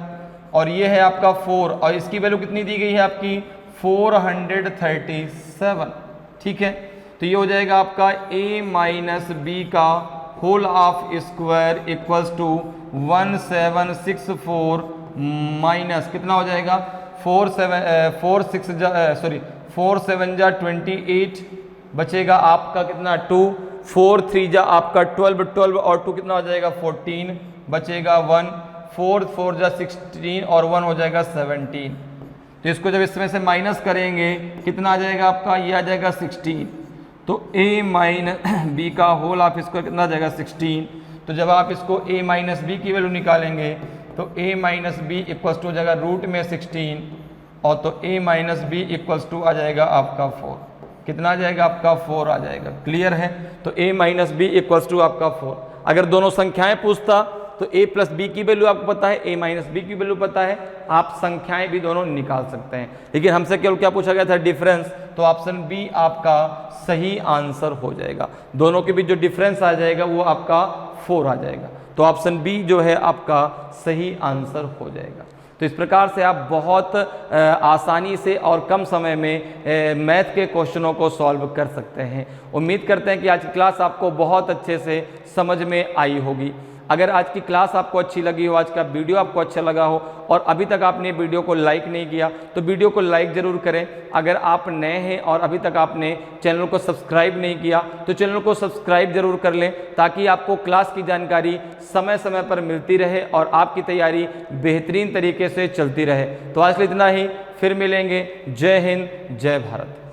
और ये है आपका 4 और इसकी वैल्यू कितनी दी गई है आपकी? 437। ठीक है, तो ये हो जाएगा आपका a माइनस बी का whole of square equals to 1764 minus कितना हो जाएगा? 4 7 जा 28 बचेगा आपका कितना? 2 4 3 जा आपका 12 और 2 कितना हो जाएगा? 14 बचेगा 1 4 4 जा 16 और 1 हो जाएगा 17। तो इसको जब इसमें से माइनस करेंगे कितना आ जाएगा आपका? ये आ जाएगा 16। तो a माइनस बी का होल ऑफ स्क्वायर कितना आ जाएगा? 16। तो जब आप इसको a माइनस बी की वैल्यू निकालेंगे तो a minus B equals to हो जाएगा रूट में 16 और तो a minus B equals to आ जाएगा आपका 4। कितना आ जाएगा आपका? 4 आ जाएगा। क्लियर है? तो a minus B equals to आपका 4। अगर दोनों संख्याएं पूछता तो a प्लस बी की वैल्यू आपको पता है, a माइनस बी की वैल्यू पता है, आप संख्याएं भी दोनों निकाल सकते हैं। लेकिन हमसे केवल क्या पूछा गया था? डिफरेंस। तो ऑप्शन बी आपका सही आंसर हो जाएगा। दोनों के बीच जो डिफरेंस आ जाएगा वो आपका 4 आ जाएगा। तो ऑप्शन बी जो है आपका सही आंसर हो जाएगा। तो इस प्रकार से आप बहुत आसानी से और कम समय में मैथ के क्वेश्चनों को सॉल्व कर सकते हैं। उम्मीद करते हैं कि आज की क्लास आपको बहुत अच्छे से समझ में आई होगी। अगर आज की क्लास आपको अच्छी लगी हो, आज का वीडियो आपको अच्छा लगा हो और अभी तक आपने वीडियो को लाइक नहीं किया तो वीडियो को लाइक ज़रूर करें। अगर आप नए हैं और अभी तक आपने चैनल को सब्सक्राइब नहीं किया तो चैनल को सब्सक्राइब जरूर कर लें ताकि आपको क्लास की जानकारी समय समय पर मिलती रहे और आपकी तैयारी बेहतरीन तरीके से चलती रहे। तो आज के लिए इतना ही, फिर मिलेंगे। जय हिंद, जय भारत।